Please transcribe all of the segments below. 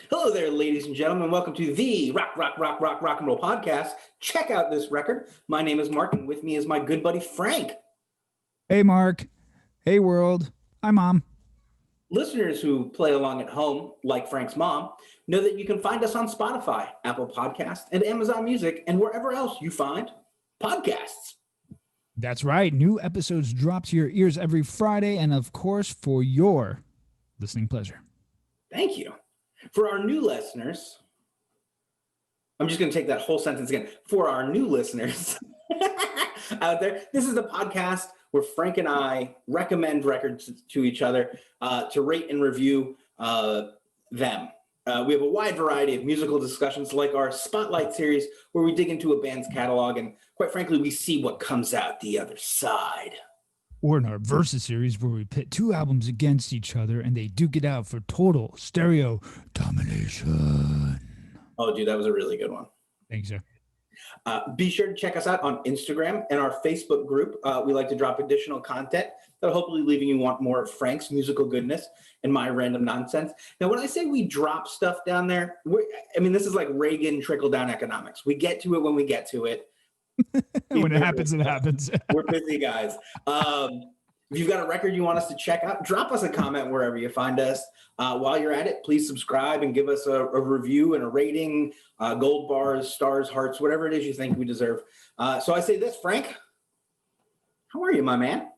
Hello there, ladies and gentlemen. Welcome to the Rock and Roll podcast. Check out this record. My name is Mark, and with me is my good buddy Frank. Hey, Mark. Hey, world. Hi, Mom. Listeners who play along at home, like Frank's mom, know that you can find us on Spotify, Apple Podcasts, and Amazon Music, and wherever else you find podcasts. That's right. New episodes drop to your ears every Friday, and of course, for your listening pleasure. Thank you. For our new listeners, I'm just going to take that whole sentence again. For our new listeners out there, this is the podcast where Frank and I recommend records to each other to rate and review them. We have a wide variety of musical discussions like our Spotlight series where we dig into a band's catalog and, quite frankly, we see what comes out the other side. Or in our Versus series where we pit two albums against each other and they duke it out for total stereo domination. Oh, dude, that was a really good one. Thanks, sir. Be sure to check us out on Instagram and our Facebook group. We like to drop additional content that'll hopefully leaving you want more of Frank's musical goodness and my random nonsense. Now, when I say we drop stuff down there, this is like Reagan trickle-down economics. We get to it when we get to it. When it happens, it happens. We're busy guys. If you've got a record you want us to check out, drop us a comment wherever you find us. While you're at it, please subscribe and give us a review and a rating, gold bars, stars, hearts, whatever it is you think we deserve. So I say this, Frank, how are you, my man?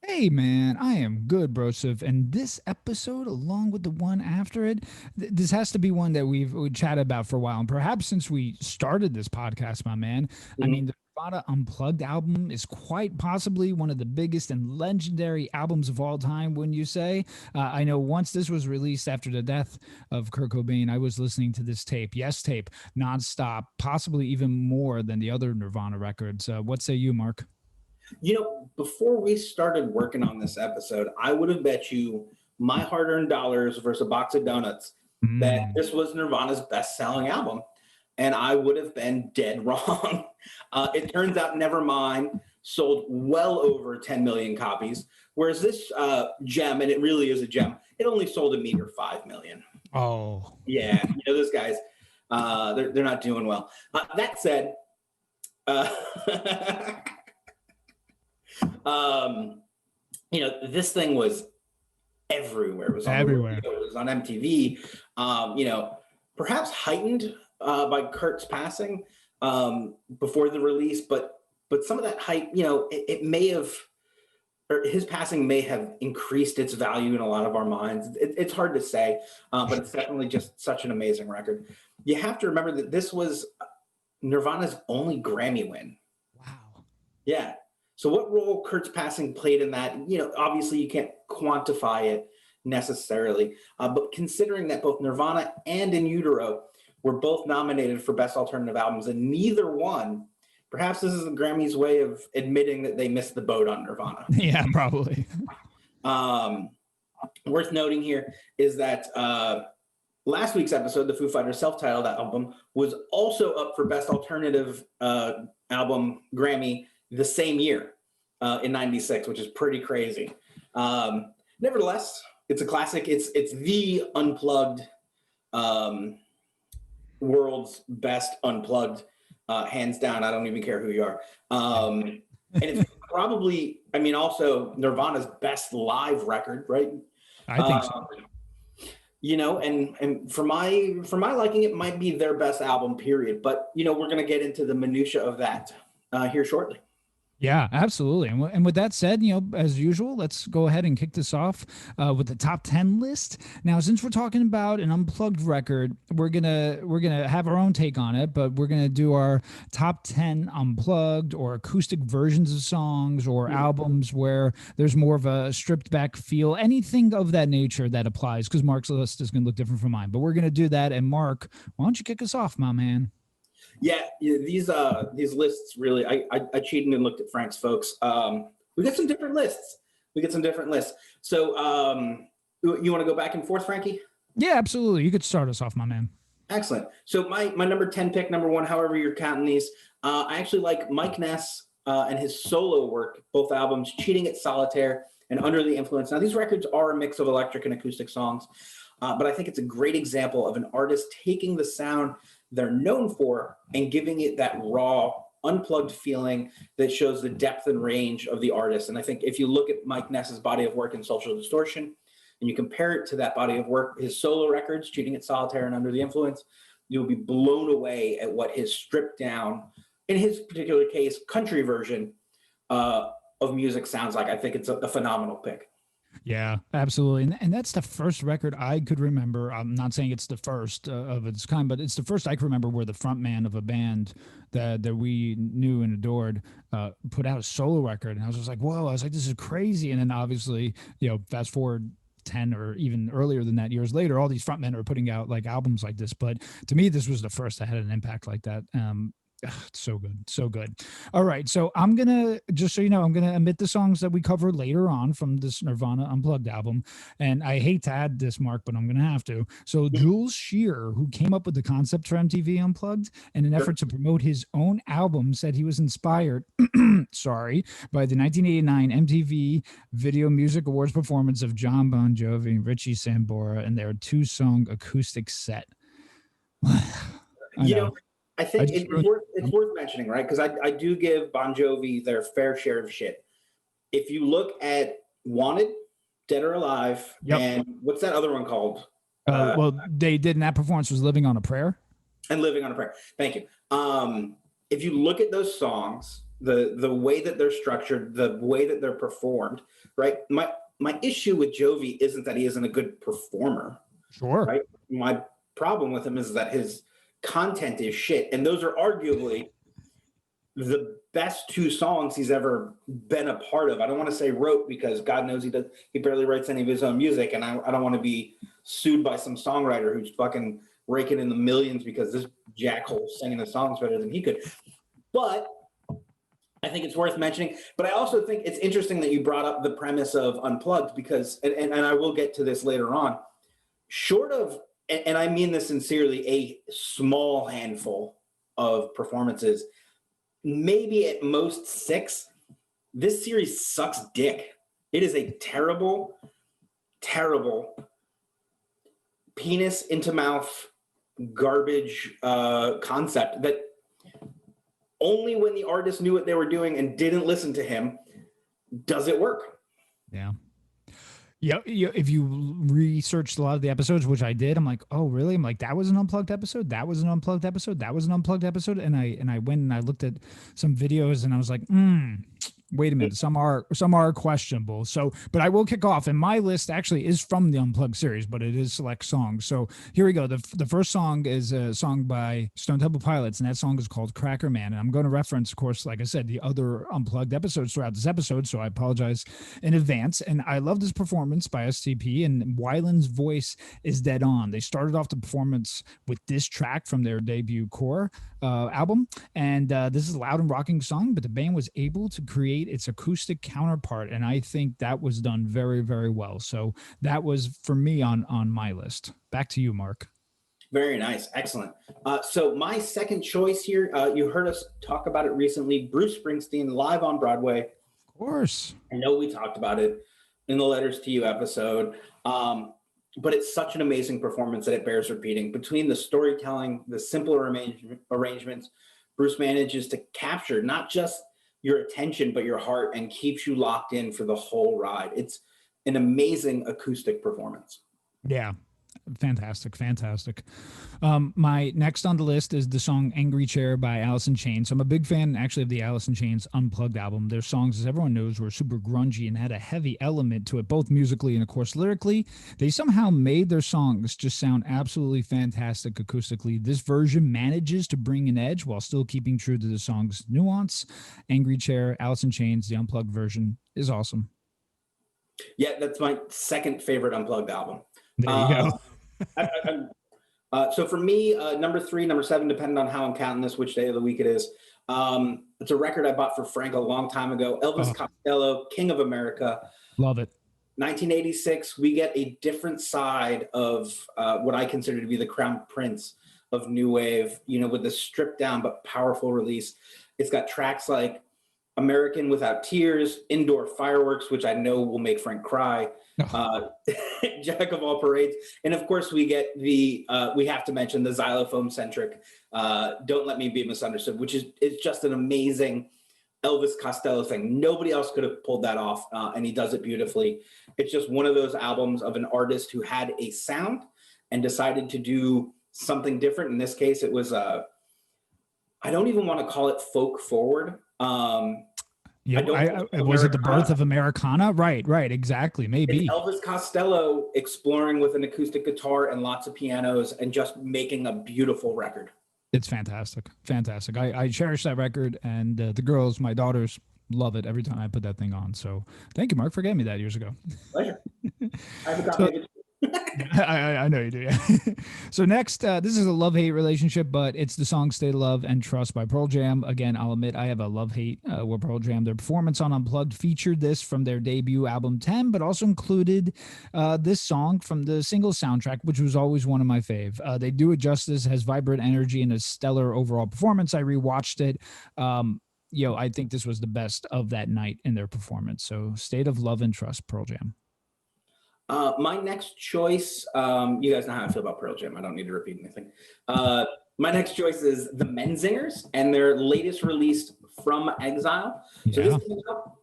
Hey, man, I am good, brosif. And this episode, along with the one after it, this has to be one that we've chatted about for a while. And perhaps since we started this podcast, my man, I mean, the Nirvana Unplugged album is quite possibly one of the biggest and legendary albums of all time, wouldn't you say? I know once this was released after the death of Kurt Cobain, I was listening to this tape, nonstop, possibly even more than the other Nirvana records. What say you, Mark? You know, before we started working on this episode, I would have bet you my hard-earned dollars versus a box of donuts that this was Nirvana's best-selling album, and I would have been dead wrong. It turns out Nevermind sold well over 10 million copies, whereas this gem, and it really is a gem, it only sold a meager 5 million. Oh. Yeah, those guys, they're not doing well. That said, this thing was everywhere. It was on everywhere. Radio, it was on MTV. Perhaps heightened by Kurt's passing before the release, but some of that hype, it may have, or his passing may have increased its value in a lot of our minds. It's hard to say, but it's definitely just such an amazing record. You have to remember that this was Nirvana's only Grammy win. Wow. Yeah. So what role Kurt's passing played in that, obviously you can't quantify it necessarily, but considering that both Nirvana and In Utero were both nominated for Best Alternative Albums and neither one, perhaps this is the Grammys' way of admitting that they missed the boat on Nirvana. Yeah, probably. Worth noting here is that last week's episode, the Foo Fighters self-titled album, was also up for Best Alternative Album Grammy the same year in '96, which is pretty crazy. Nevertheless, it's a classic. It's the unplugged, world's best unplugged, hands down. I don't even care who you are. And it's probably, also Nirvana's best live record, right? I think so. And for my liking, it might be their best album, period. But we're going to get into the minutia of that here shortly. Yeah, absolutely. And with that said, as usual, let's go ahead and kick this off with the top 10 list. Now, since we're talking about an unplugged record, we're gonna have our own take on it, but we're gonna do our top 10 unplugged or acoustic versions of songs or albums where there's more of a stripped back feel, anything of that nature that applies, because Mark's list is gonna look different from mine. But we're gonna do that. And Mark, why don't you kick us off, my man? Yeah, these lists really, I cheated and looked at Frank's folks. We got some different lists. So you want to go back and forth, Frankie? Yeah, absolutely. You could start us off, my man. Excellent. So my number 10 pick, number one, however you're counting these, I actually like Mike Ness and his solo work, both albums, Cheating at Solitaire and Under the Influence. Now, these records are a mix of electric and acoustic songs. But I think it's a great example of an artist taking the sound they're known for and giving it that raw, unplugged feeling that shows the depth and range of the artist. And I think if you look at Mike Ness's body of work in Social Distortion and you compare it to that body of work, his solo records, Cheating at Solitaire and Under the Influence, you'll be blown away at what his stripped down, in his particular case, country version of music sounds like. I think it's a phenomenal pick. Yeah, absolutely. And that's the first record I could remember. I'm not saying it's the first of its kind, but it's the first I can remember where the front man of a band that we knew and adored put out a solo record. And I was just like, whoa, I was like, this is crazy. And then obviously, fast forward 10 or even earlier than that, years later, all these frontmen are putting out like albums like this. But to me, this was the first that had an impact like that. It's so good. So good. All right. So I'm going to, just so you know, I'm going to omit the songs that we cover later on from this Nirvana Unplugged album. And I hate to add this, Mark, but I'm going to have to. So Jules Shearer, who came up with the concept for MTV Unplugged in an effort to promote his own album, said he was inspired, by the 1989 MTV Video Music Awards performance of John Bon Jovi and Richie Sambora and their 2-song acoustic set. I think it's worth mentioning, right? Because I do give Bon Jovi their fair share of shit. If you look at Wanted, Dead or Alive, and what's that other one called? Well, they did in that performance was Living on a Prayer. And Living on a Prayer. Thank you. If you look at those songs, the way that they're structured, the way that they're performed, right? My issue with Jovi isn't that he isn't a good performer. Sure. Right? My problem with him is that his content is shit, and those are arguably the best 2 songs he's ever been a part of. I don't want to say wrote, because God knows he barely writes any of his own music, and I don't want to be sued by some songwriter who's fucking raking in the millions because this jackhole singing the songs better than he could. But I think it's worth mentioning. But I also think it's interesting that you brought up the premise of Unplugged, because and I will get to this later on, short of, and I mean this sincerely, a small handful of performances, maybe at most 6, this series sucks dick. It is a terrible, terrible penis into mouth garbage concept that only when the artist knew what they were doing and didn't listen to him does it work. Yeah. Yeah, if you researched a lot of the episodes, which I did, I'm like, oh, really? I'm like, that was an unplugged episode. That was an unplugged episode. That was an unplugged episode. And I went and I looked at some videos and I was like, wait a minute, some are questionable. So, but I will kick off. And my list actually is from the Unplugged series, but it is select songs. So here we go. The first song is a song by Stone Temple Pilots, and that song is called Cracker Man. And I'm going to reference, of course, like I said, the other Unplugged episodes throughout this episode. So I apologize in advance. And I love this performance by STP, and Weiland's voice is dead on. They started off the performance with this track from their debut Core album. And this is a loud and rocking song, but the band was able to create its acoustic counterpart, and I think that was done very, very well. So that was for me on my list. Back to you, Mark. Very nice. Excellent. So my second choice here, you heard us talk about it recently, Bruce Springsteen live on Broadway. Of course. I know we talked about it in the Letters to You episode, but it's such an amazing performance that it bears repeating. Between the storytelling, the simpler arrangements, Bruce manages to capture not just your attention, but your heart, and keeps you locked in for the whole ride. It's an amazing acoustic performance. Yeah. Fantastic. My next on the list is the song Angry Chair by Alice in Chains. I'm a big fan actually of the Alice in Chains Unplugged album. Their songs, as everyone knows, were super grungy and had a heavy element to it, both musically and of course lyrically. They somehow made their songs just sound absolutely fantastic acoustically. This version manages to bring an edge while still keeping true to the song's nuance. Angry Chair, Alice in Chains, the Unplugged version is awesome. Yeah, that's my second favorite Unplugged album. There you go. So for me, number 3, number 7, depending on how I'm counting this, which day of the week it is. It's a record I bought for Frank a long time ago. Elvis Costello, King of America. Love it. 1986, we get a different side of what I consider to be the crown prince of new wave, with the stripped down but powerful release. It's got tracks like American Without Tears, Indoor Fireworks, which I know will make Frank cry, Jack of All Parades, and of course we get the we have to mention the xylophone centric Don't Let Me Be Misunderstood, which is just an amazing Elvis Costello thing. Nobody else could have pulled that off, and he does it beautifully. It's just one of those albums of an artist who had a sound and decided to do something different. In this case, it was I don't even want to call it folk forward. Was it the birth of Americana? Right, exactly. Maybe it's Elvis Costello exploring with an acoustic guitar and lots of pianos and just making a beautiful record. It's fantastic. I cherish that record, and the girls, my daughters, love it every time I put that thing on. So thank you, Mark, for getting me that years ago. Pleasure. I have a copy of it. I know you do, yeah. So next, this is a love-hate relationship, but it's the song Stay Love and Trust by Pearl Jam. Again, I'll admit I have a love-hate with Pearl Jam. Their performance on Unplugged featured this from their debut album 10, but also included this song from the single soundtrack, which was always one of my fave. They do it justice, has vibrant energy, and a stellar overall performance. I rewatched it. I think this was the best of that night in their performance. So State of Love and Trust, Pearl Jam. My next choice, you guys know how I feel about Pearl Jam. I don't need to repeat anything. My next choice is the Menzingers and their latest release, From Exile. So this came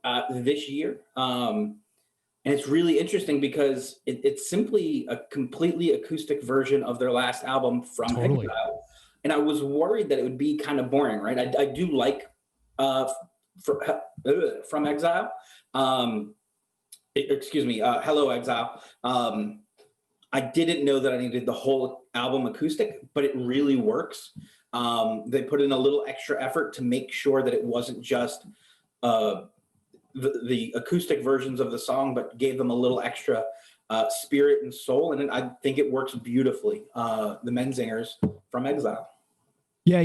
out this year. And it's really interesting because it's simply a completely acoustic version of their last album, From Exile. And I was worried that it would be kind of boring, right? I do like From Exile. Hello Exile. I didn't know that I needed the whole album acoustic, but it really works. They put in a little extra effort to make sure that it wasn't just the acoustic versions of the song, but gave them a little extra spirit and soul. And I think it works beautifully. The Menzingers, From Exile. Yeah,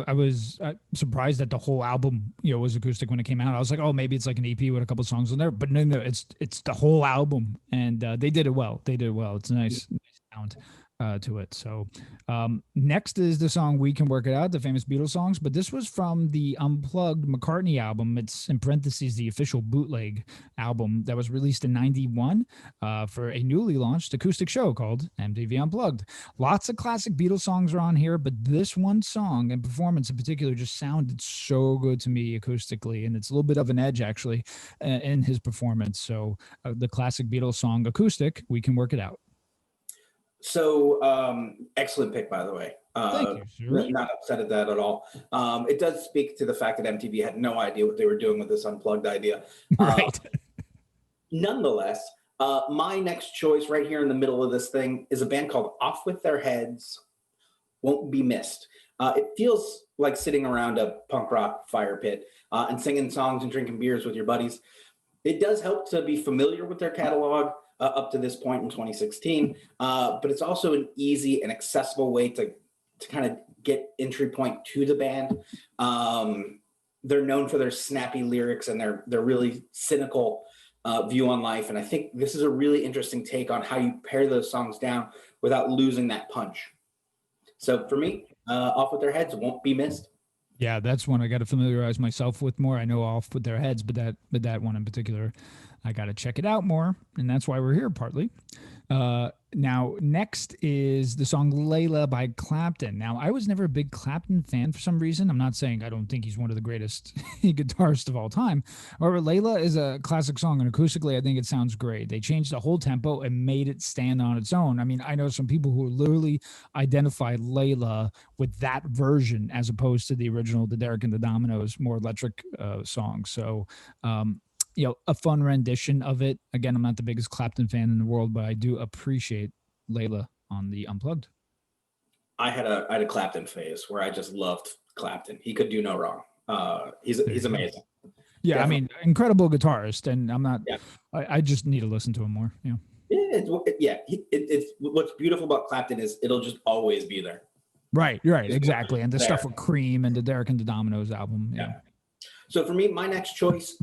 I was surprised that the whole album, was acoustic when it came out. I was like, oh, maybe it's like an EP with a couple songs on there, but no, it's the whole album, and they did it well. It's a nice sound to it. So next is the song We Can Work It Out, the famous Beatles songs, but this was from the Unplugged McCartney album. It's in parentheses the official bootleg album that was released in 91 for a newly launched acoustic show called MTV Unplugged. Lots of classic Beatles songs are on here, but this one song and performance in particular just sounded so good to me acoustically, and it's a little bit of an edge actually in his performance. So the classic Beatles song acoustic, We Can Work It Out. So excellent pick, by the way. Thank you, sir. Not upset at that at all. It does speak to the fact that MTV had no idea what they were doing with this Unplugged idea. Right. Nonetheless, my next choice right here in the middle of this thing is a band called Off With Their Heads, Won't Be Missed. It feels like sitting around a punk rock fire pit and singing songs and drinking beers with your buddies. It does help to be familiar with their catalog up to this point in 2016, but it's also an easy and accessible way to kind of get entry point to the band. They're known for their snappy lyrics and their really cynical view on life, and I think this is a really interesting take on how you pare those songs down without losing that punch. So for me, Off With Their Heads, Won't Be Missed. Yeah, that's one I got to familiarize myself with more. I know Off With Their Heads, but that one in particular, I got to check it out more, and that's why we're here partly. Now, next is the song Layla by Clapton. Now, I was never a big Clapton fan for some reason. I'm not saying I don't think he's one of the greatest guitarists of all time. However, Layla is a classic song, and acoustically, I think it sounds great. They changed the whole tempo and made it stand on its own. I mean, I know some people who literally identify Layla with that version as opposed to the original, the Derek and the Dominoes, more electric song. So, a fun rendition of it. Again, I'm not the biggest Clapton fan in the world, but I do appreciate Layla on the Unplugged. I had a Clapton phase where I just loved Clapton. He could do no wrong. He's amazing. Yeah, definitely. I mean, incredible guitarist, and I'm not. Yeah. I just need to listen to him more. Yeah. It's what's beautiful about Clapton is it'll just always be there. Right, exactly. And the stuff with Cream and the Derek and the Dominoes album. Yeah. So for me, my next choice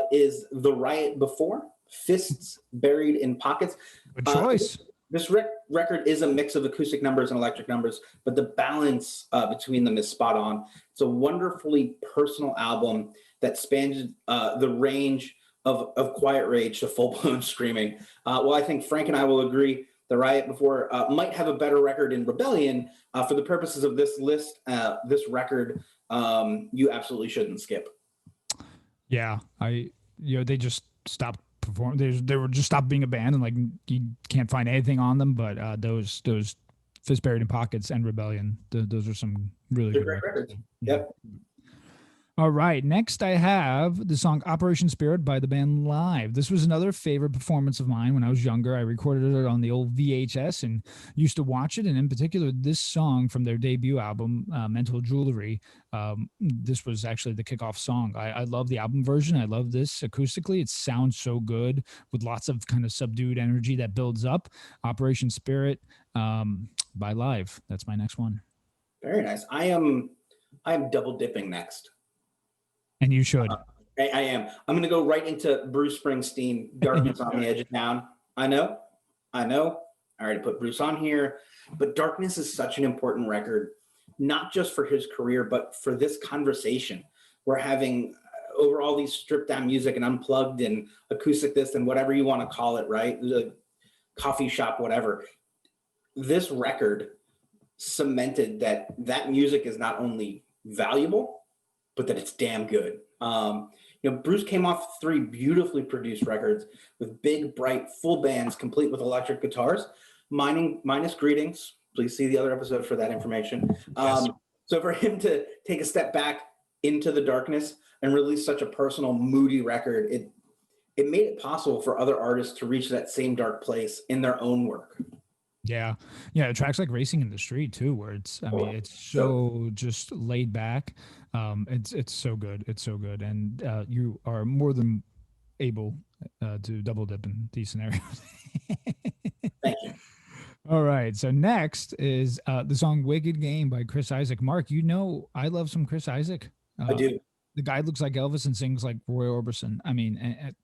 is The Riot Before, Fists Buried in Pockets. Good choice. This record is a mix of acoustic numbers and electric numbers, but the balance between them is spot on. It's a wonderfully personal album that spanned the range of quiet rage to full-blown screaming. Well, I think Frank and I will agree the Riot Before might have a better record in Rebellion. For the purposes of this list, this record, you absolutely shouldn't skip. Yeah, they just stopped performing. They were just stopped being a band, and like you can't find anything on them. But those Fist Buried in Pockets and Rebellion, those are some really They're good great records. records. Yep. All right, next I have the song Operation Spirit by the band Live. This was another favorite performance of mine when I was younger. I recorded it on the old VHS and used to watch it. And in particular, this song from their debut album, Mental Jewelry, this was actually the kickoff song. I love the album version. I love this acoustically. It sounds so good with lots of kind of subdued energy that builds up. Operation Spirit by Live. That's my next one. Very nice. I am double dipping next. And you should. I am. I'm going to go right into Bruce Springsteen, Darkness on the Edge of Town. I know. I already put Bruce on here. But Darkness is such an important record, not just for his career, but for this conversation we're having over all these stripped down music and unplugged and acoustic this and whatever you want to call it, right? The coffee shop, whatever. This record cemented that music is not only valuable, but that it's damn good. Bruce came off 3 beautifully produced records with big, bright, full bands, complete with electric guitars, minus Greetings. Please see the other episode for that information. Yes. So for him to take a step back into the darkness and release such a personal, moody record, it made it possible for other artists to reach that same dark place in their own work. Yeah. Tracks like Racing in the Street too, where it's so just laid back. It's so good. It's so good. And you are more than able to double dip in these scenarios. Thank you. All right. So next is the song Wicked Game by Chris Isaak. Mark, I love some Chris Isaak. I do. The guy looks like Elvis and sings like Roy Orbison. I mean,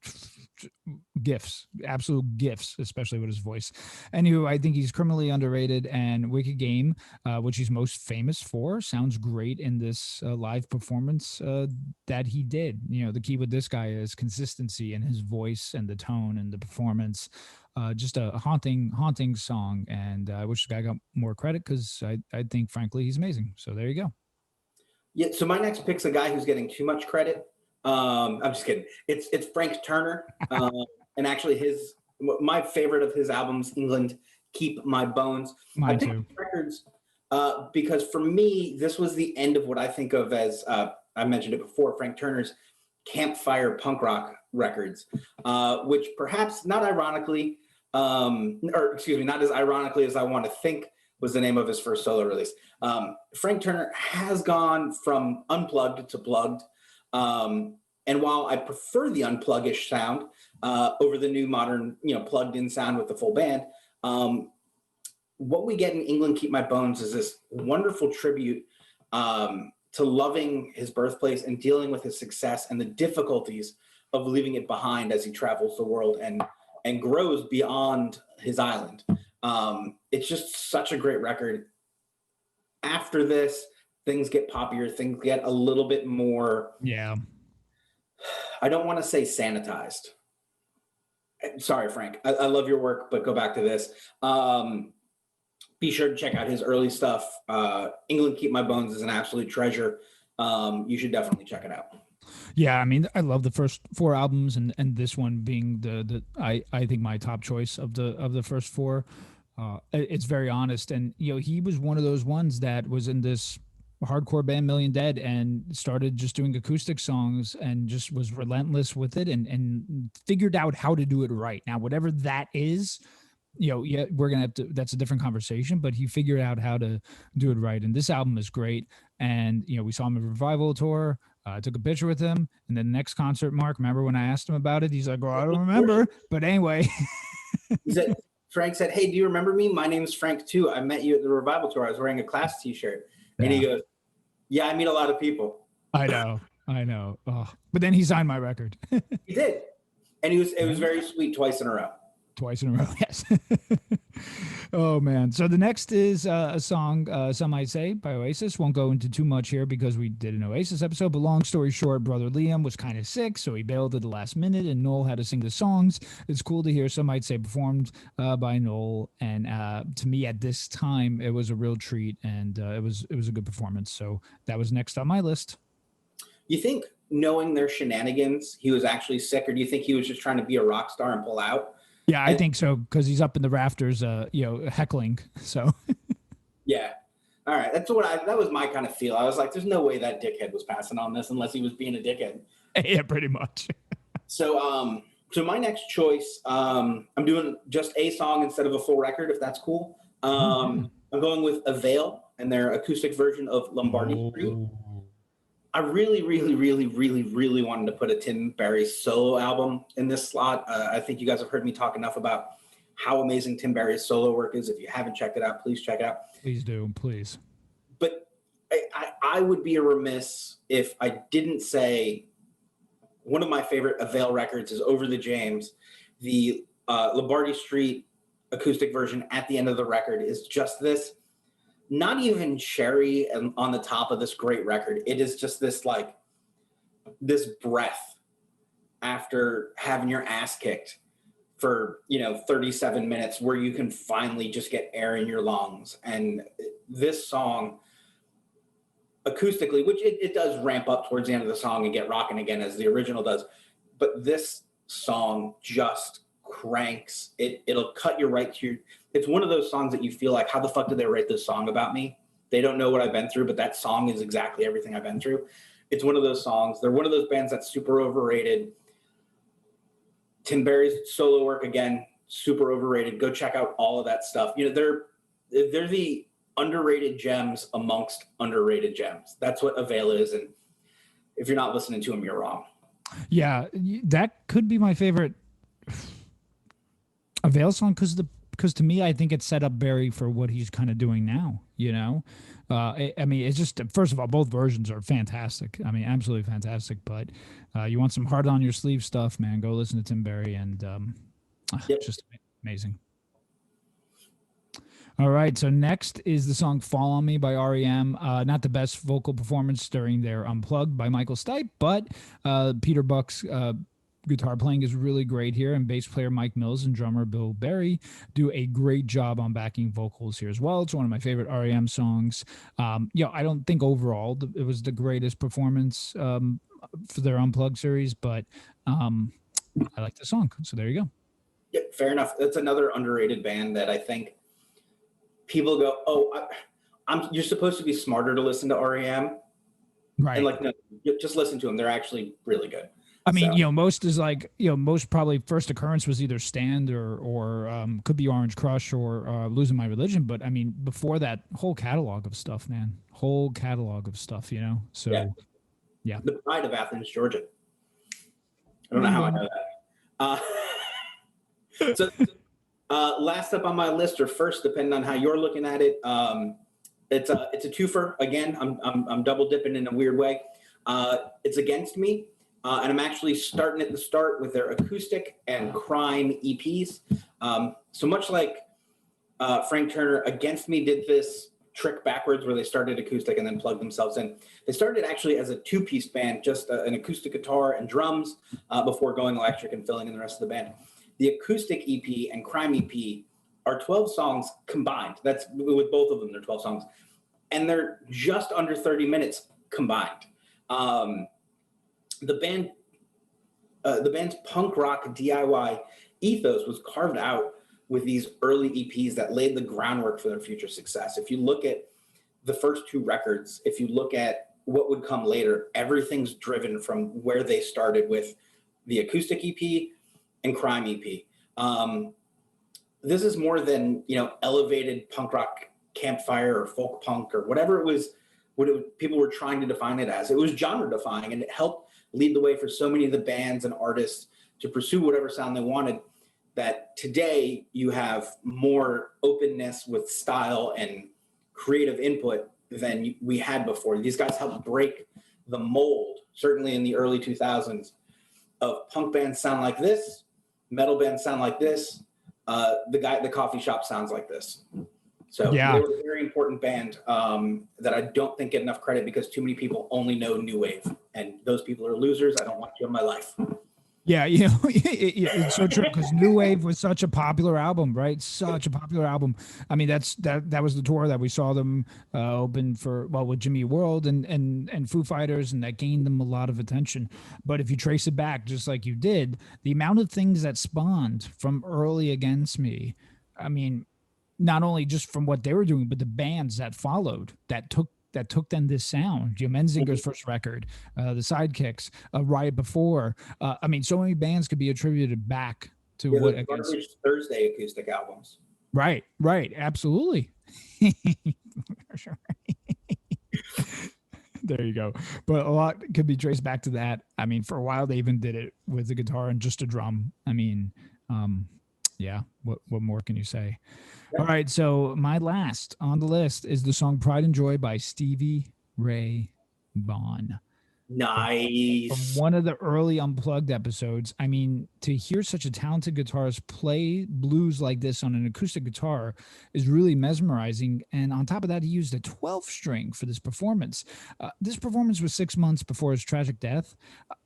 gifts, absolute gifts, especially with his voice. Anywho, I think he's criminally underrated, and Wicked Game, which he's most famous for, sounds great in this live performance that he did. The key with this guy is consistency in his voice and the tone and the performance. Just a haunting song, and I wish the guy got more credit because I think, frankly, he's amazing. So there you go. Yeah, so my next pick's a guy who's getting too much credit. I'm just kidding. It's Frank Turner, and actually my favorite of his albums, England, Keep My Bones. Mine too. Records because for me, this was the end of what I think of as I mentioned it before, Frank Turner's campfire punk rock records, which perhaps not ironically, not as ironically as I want to think, was the name of his first solo release. Frank Turner has gone from unplugged to plugged. And while I prefer the unpluggish sound over the new modern, plugged in sound with the full band, what we get in England, Keep My Bones is this wonderful tribute to loving his birthplace and dealing with his success and the difficulties of leaving it behind as he travels the world and grows beyond his island. It's just such a great record. After this, things get poppier, things get a little bit more. Yeah. I don't want to say sanitized. Sorry, Frank. I love your work, but go back to this. Be sure to check out his early stuff. England, Keep My Bones is an absolute treasure. You should definitely check it out. Yeah, I mean, I love the first 4 albums, and this one being I think my top choice of the first 4. It's very honest, and he was one of those ones that was in this hardcore band Million Dead and started just doing acoustic songs and just was relentless with it and figured out how to do it right. Now, whatever that is, we're gonna have to. That's a different conversation. But he figured out how to do it right, and this album is great. And we saw him at a Revival tour. I took a picture with him, and then the next concert, Mark, remember when I asked him about it? He's like, "Well, I don't remember." But anyway, Frank said, "Hey, do you remember me? My name is Frank too. I met you at the Revival tour. I was wearing a Class t-shirt." And he goes, "Yeah, I meet a lot of people." I know. Oh. But then he signed my record. He did. And it was very sweet twice in a row. Yes. Oh man! So the next is a song, "Some Might Say" by Oasis. Won't go into too much here because we did an Oasis episode. But long story short, brother Liam was kind of sick, so he bailed at the last minute, and Noel had to sing the songs. It's cool to hear "Some Might Say" performed by Noel, and to me at this time it was a real treat, and it was a good performance. So that was next on my list. You think, knowing their shenanigans, he was actually sick, or do you think he was just trying to be a rock star and pull out? Yeah, I I, think so because he's up in the rafters, heckling. So yeah. All right. That was my kind of feel. I was like, there's no way that dickhead was passing on this unless he was being a dickhead. yeah, pretty much. So my next choice, I'm doing just a song instead of a full record, if that's cool. I'm going with Avail and their acoustic version of Lombardi Street. Oh. I really, really, really, really, really wanted to put a Tim Barry solo album in this slot. I think you guys have heard me talk enough about how amazing Tim Barry's solo work is. If you haven't checked it out, please check it out. Please do, please. But I would be remiss if I didn't say one of my favorite Avail records is Over the James. The Lombardi Street acoustic version at the end of the record is just this. Not even cherry on the top of this great record. It is just this breath after having your ass kicked for 37 minutes, where you can finally just get air in your lungs. And this song acoustically, which it does ramp up towards the end of the song and get rocking again as the original does, but this song just cranks it. It'll cut you right to your. It's one of those songs that you feel like, how the fuck did they write this song about me? They don't know what I've been through, but that song is exactly everything I've been through. It's one of those songs. They're one of those bands that's super overrated. Tim Barry's solo work, again, super overrated. Go check out all of that stuff. They're the underrated gems amongst underrated gems. That's what Avail is, and if you're not listening to them, you're wrong. Yeah, that could be my favorite Avail song because to me, I think it set up Barry for what he's kind of doing now. I mean, it's just, first of all, both versions are fantastic. I mean, absolutely fantastic. But you want some hard on your sleeve stuff, man? Go listen to Tim Barry, and just amazing. All right, so next is the song "Fall on Me" by REM. Not the best vocal performance during their Unplugged by Michael Stipe, but Peter Buck's guitar playing is really great here, and bass player Mike Mills and drummer Bill Berry do a great job on backing vocals here as well. It's one of my favorite REM songs. I don't think overall it was the greatest performance for their Unplugged series, but I like the song, so there you go. Yeah, fair enough. That's another underrated band that I think people go, "Oh, you're supposed to be smarter to listen to REM," right? And no, just listen to them. They're actually really good. I mean, most is most probably first occurrence was either Stand or could be Orange Crush or Losing My Religion. But I mean, before that, whole catalog of stuff, man. Whole catalog of stuff, So, yeah. The Pride of Athens, Georgia. I don't know how I know that. So, last up on my list, or first, depending on how you're looking at it, it's a twofer. Again, I'm double dipping in a weird way. It's Against Me. And I'm actually starting at the start with their acoustic and crime EPs. So much like Frank Turner, Against Me did this trick backwards where they started acoustic and then plugged themselves in. They started actually as a two-piece band, just an acoustic guitar and drums before going electric and filling in the rest of the band. The acoustic EP and crime EP are 12 songs combined. That's with both of them, they're 12 songs. And they're just under 30 minutes combined. The band's punk rock DIY ethos was carved out with these early EPs that laid the groundwork for their future success. If you look at the first two records, if you look at what would come later, everything's driven from where they started with the acoustic EP and crime EP. This is more than elevated punk rock campfire or folk punk or whatever it was. People were trying to define it as. It was genre defying, and it helped lead the way for so many of the bands and artists to pursue whatever sound they wanted, that today you have more openness with style and creative input than we had before. These guys helped break the mold, certainly in the early 2000s, of punk bands sound like this, metal bands sound like this, the coffee shop sounds like this. So Yeah. they were a very important band that I don't think get enough credit because too many people only know new wave, and those people are losers. I don't want you in my life. Yeah, it's so true because New Wave was such a popular album, right? Such a popular album. I mean, that was the tour that we saw them open for, well, with Jimmy World and Foo Fighters, and that gained them a lot of attention. But if you trace it back, just like you did, the amount of things that spawned from early Against Me, I mean, not only just from what they were doing, but the bands that followed that took them this sound. Jim Menzinger's first record, the Sidekicks, Right Before. I mean, so many bands could be attributed back to Yeah, what those against. Garbage Thursday acoustic albums. Right, absolutely. There you go. But a lot could be traced back to that. I mean, for a while they even did it with the guitar and just a drum. I mean, yeah. What more can you say? All right, so my last on the list is the song "Pride and Joy" by Stevie Ray Vaughan. From Nice. one of the early Unplugged episodes. I mean, to hear such a talented guitarist play blues like this on an acoustic guitar is really mesmerizing. And on top of that, he used a 12 string for this performance. This performance was 6 months before his tragic death.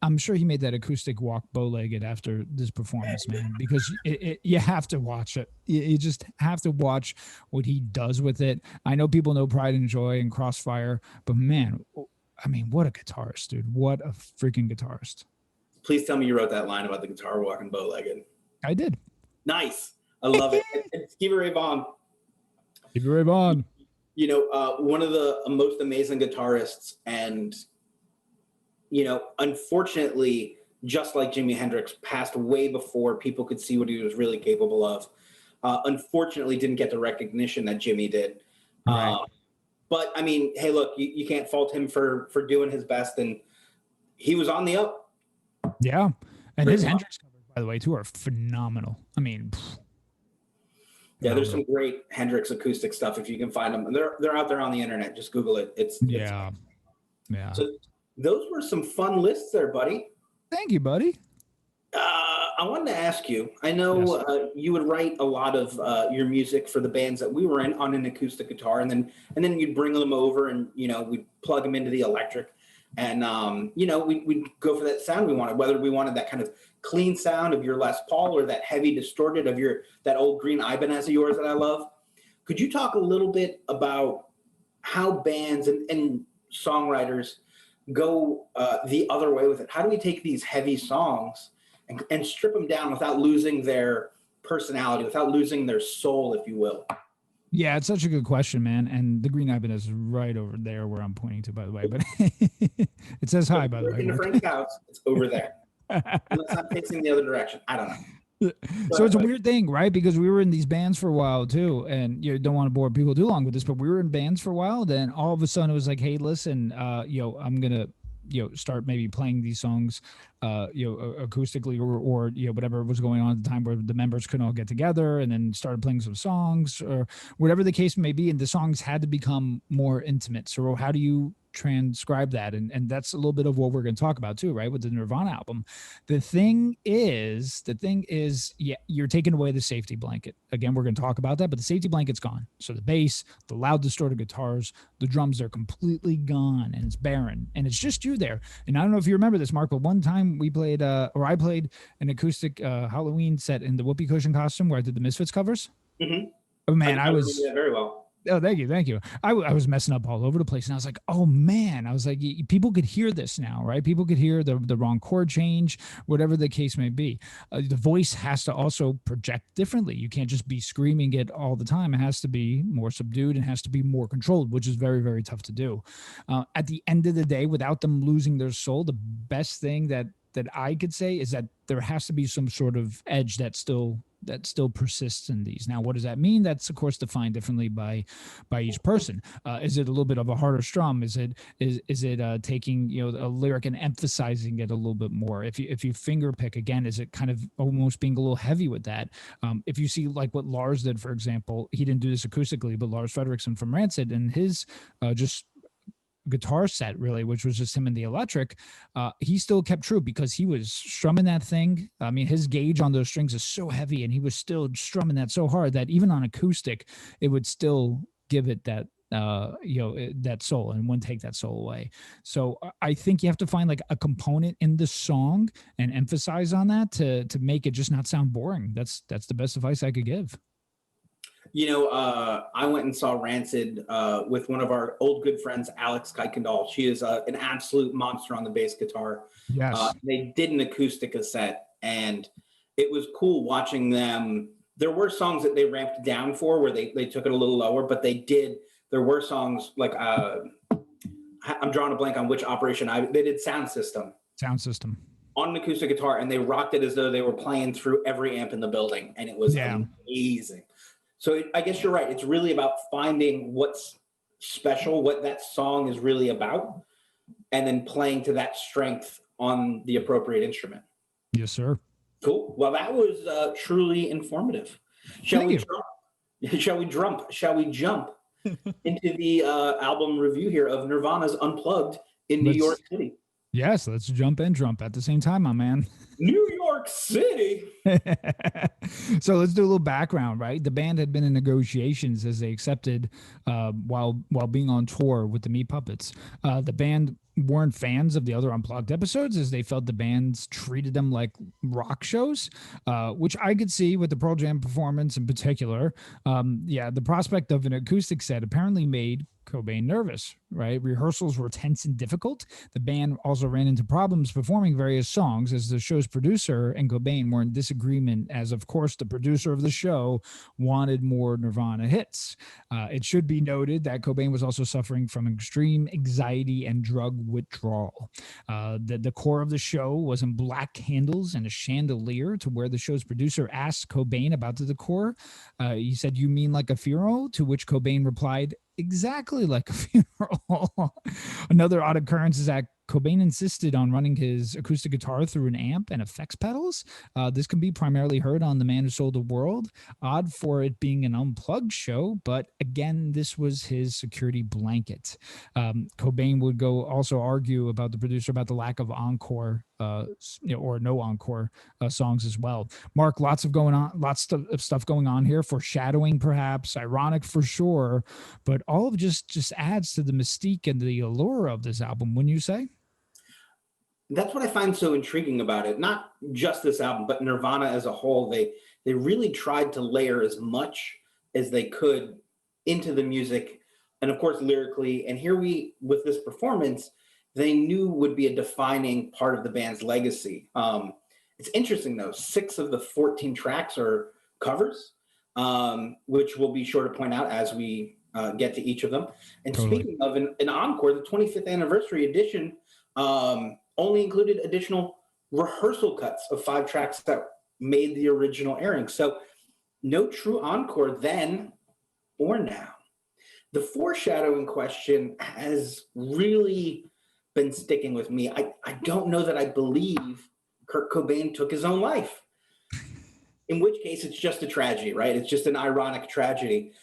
I'm sure he made that acoustic walk bow-legged after this performance, man, because you have to watch it. You just have to watch what he does with it. I know people know Pride and Joy and Crossfire, but man, I mean, what a guitarist, dude. What a freaking guitarist. Please tell me you wrote that line about the guitar walking bow-legged. I did. Nice. I love it. And Stevie Ray Vaughan. Stevie Ray Vaughan. You know, one of the most amazing guitarists. And, you know, unfortunately, just like Jimi Hendrix, passed way before people could see what he was really capable of. Unfortunately, didn't get the recognition that Jimmy did. Right. But I mean, hey, look, you can't fault him for doing his best, and he was on the up. Yeah, and his Hendrix covers, by the way, too, are phenomenal. I mean, yeah, there's some great Hendrix acoustic stuff if you can find them. They're out there on the internet. Just Google it. It's yeah. So those were some fun lists there, buddy. Thank you, buddy. I wanted to ask you. I know you would write a lot of your music for the bands that we were in on an acoustic guitar, and then you'd bring them over, and we'd plug them into the electric, and we'd go for that sound we wanted, whether we wanted that kind of clean sound of your Les Paul or that heavy distorted of that old green Ibanez of yours that I love. Could you talk a little bit about how bands and songwriters go the other way with it? How do we take these heavy songs and strip them down without losing their personality, without losing their soul, if you will? Yeah, it's such a good question, man. And the green Ibanez is right over there where I'm pointing to, by the way. But it says hi, by the way. In Frank's house, it's over there. Unless I'm facing the other direction. I don't know. So it's a weird thing, right? Because we were in these bands for a while too, and you don't want to bore people too long with this, but we were in bands for a while. Then all of a sudden it was like, hey, listen, I'm gonna start maybe playing these songs acoustically or whatever was going on at the time, where the members couldn't all get together, and then started playing some songs or whatever the case may be, and the songs had to become more intimate. So how do you transcribe that? And that's a little bit of what we're going to talk about too, right, with the Nirvana album. The thing is, yeah, you're taking away the safety blanket. Again, we're going to talk about that, but the safety blanket's gone. So the bass, the loud distorted guitars, the drums are completely gone, and it's barren, and it's just you there. And I don't know if you remember this, Mark, but one time we played I played an acoustic Halloween set in the whoopee cushion costume where I did the Misfits covers. Mm-hmm. Oh man, I was doing that very well. Oh, thank you. I was messing up all over the place, and I was like, oh man, I was like, people could hear this now, right? People could hear the wrong chord change, whatever the case may be. The voice has to also project differently. You can't just be screaming it all the time. It has to be more subdued and has to be more controlled, which is very, very tough to do. At the end of the day, without them losing their soul, the best thing that I could say is that there has to be some sort of edge that still persists in these. Now, what does that mean? That's of course defined differently by each person. Is it a little bit of a harder strum? Is it taking a lyric and emphasizing it a little bit more? If you finger pick again, is it kind of almost being a little heavy with that? If you see like what Lars did, for example, he didn't do this acoustically, but Lars Frederiksen from Rancid and his just guitar set, really, which was just him and the electric, he still kept true because he was strumming that thing. I mean, his gauge on those strings is so heavy, and he was still strumming that so hard that even on acoustic, it would still give it that that soul, and wouldn't take that soul away. So I think you have to find like a component in the song and emphasize on that to make it just not sound boring. That's the best advice I could give. I went and saw Rancid with one of our old good friends, Alex Kuykendall. She is an absolute monster on the bass guitar. Yes. They did an acoustic set, and it was cool watching them. There were songs that they ramped down for where they took it a little lower, but there were songs like, I'm drawing a blank on which operation they did Sound System on an acoustic guitar, and they rocked it as though they were playing through every amp in the building, and it was amazing. So I guess you're right. It's really about finding what's special, what that song is really about, and then playing to that strength on the appropriate instrument. Yes, sir. Cool. Well, that was truly informative. Shall we jump into the album review here of Nirvana's Unplugged in New York City? Yes, let's jump and jump at the same time, my man. New York City. So let's do a little background, right? The band had been in negotiations as they accepted while being on tour with the Meat Puppets. The band weren't fans of the other Unplugged episodes as they felt the bands treated them like rock shows, which I could see with the Pearl Jam performance in particular. The prospect of an acoustic set apparently made Cobain nervous, right? Rehearsals were tense and difficult. The band also ran into problems performing various songs as the show's producer and Cobain were in disagreement, as of course the producer of the show wanted more Nirvana hits. It should be noted that Cobain was also suffering from extreme anxiety and drug withdrawal. The core of the show was in black candles and a chandelier, to where the show's producer asked Cobain about the decor. He said, "You mean like a funeral?" To which Cobain replied, "Exactly like a funeral." Another odd occurrence is that Cobain insisted on running his acoustic guitar through an amp and effects pedals. This can be primarily heard on The Man Who Sold the World. Odd for it being an unplugged show, but again, this was his security blanket. Cobain would go also argue about the producer about the lack of encore or no encore songs as well. Mark, lots of stuff going on here. Foreshadowing, perhaps ironic for sure, but all of just adds to the mystique and the allure of this album, wouldn't you say? That's what I find so intriguing about it. Not just this album, but Nirvana as a whole. They really tried to layer as much as they could into the music, and of course lyrically. And here with this performance, they knew would be a defining part of the band's legacy. It's interesting though, 6 of the 14 tracks are covers, which we'll be sure to point out as we get to each of them. And totally. Speaking of an encore, the 25th anniversary edition only included additional rehearsal cuts of 5 tracks that made the original airing. So no true encore then or now. The foreshadowing question has really been sticking with me. I don't know that I believe Kurt Cobain took his own life. In which case, it's just a tragedy, right? It's just an ironic tragedy.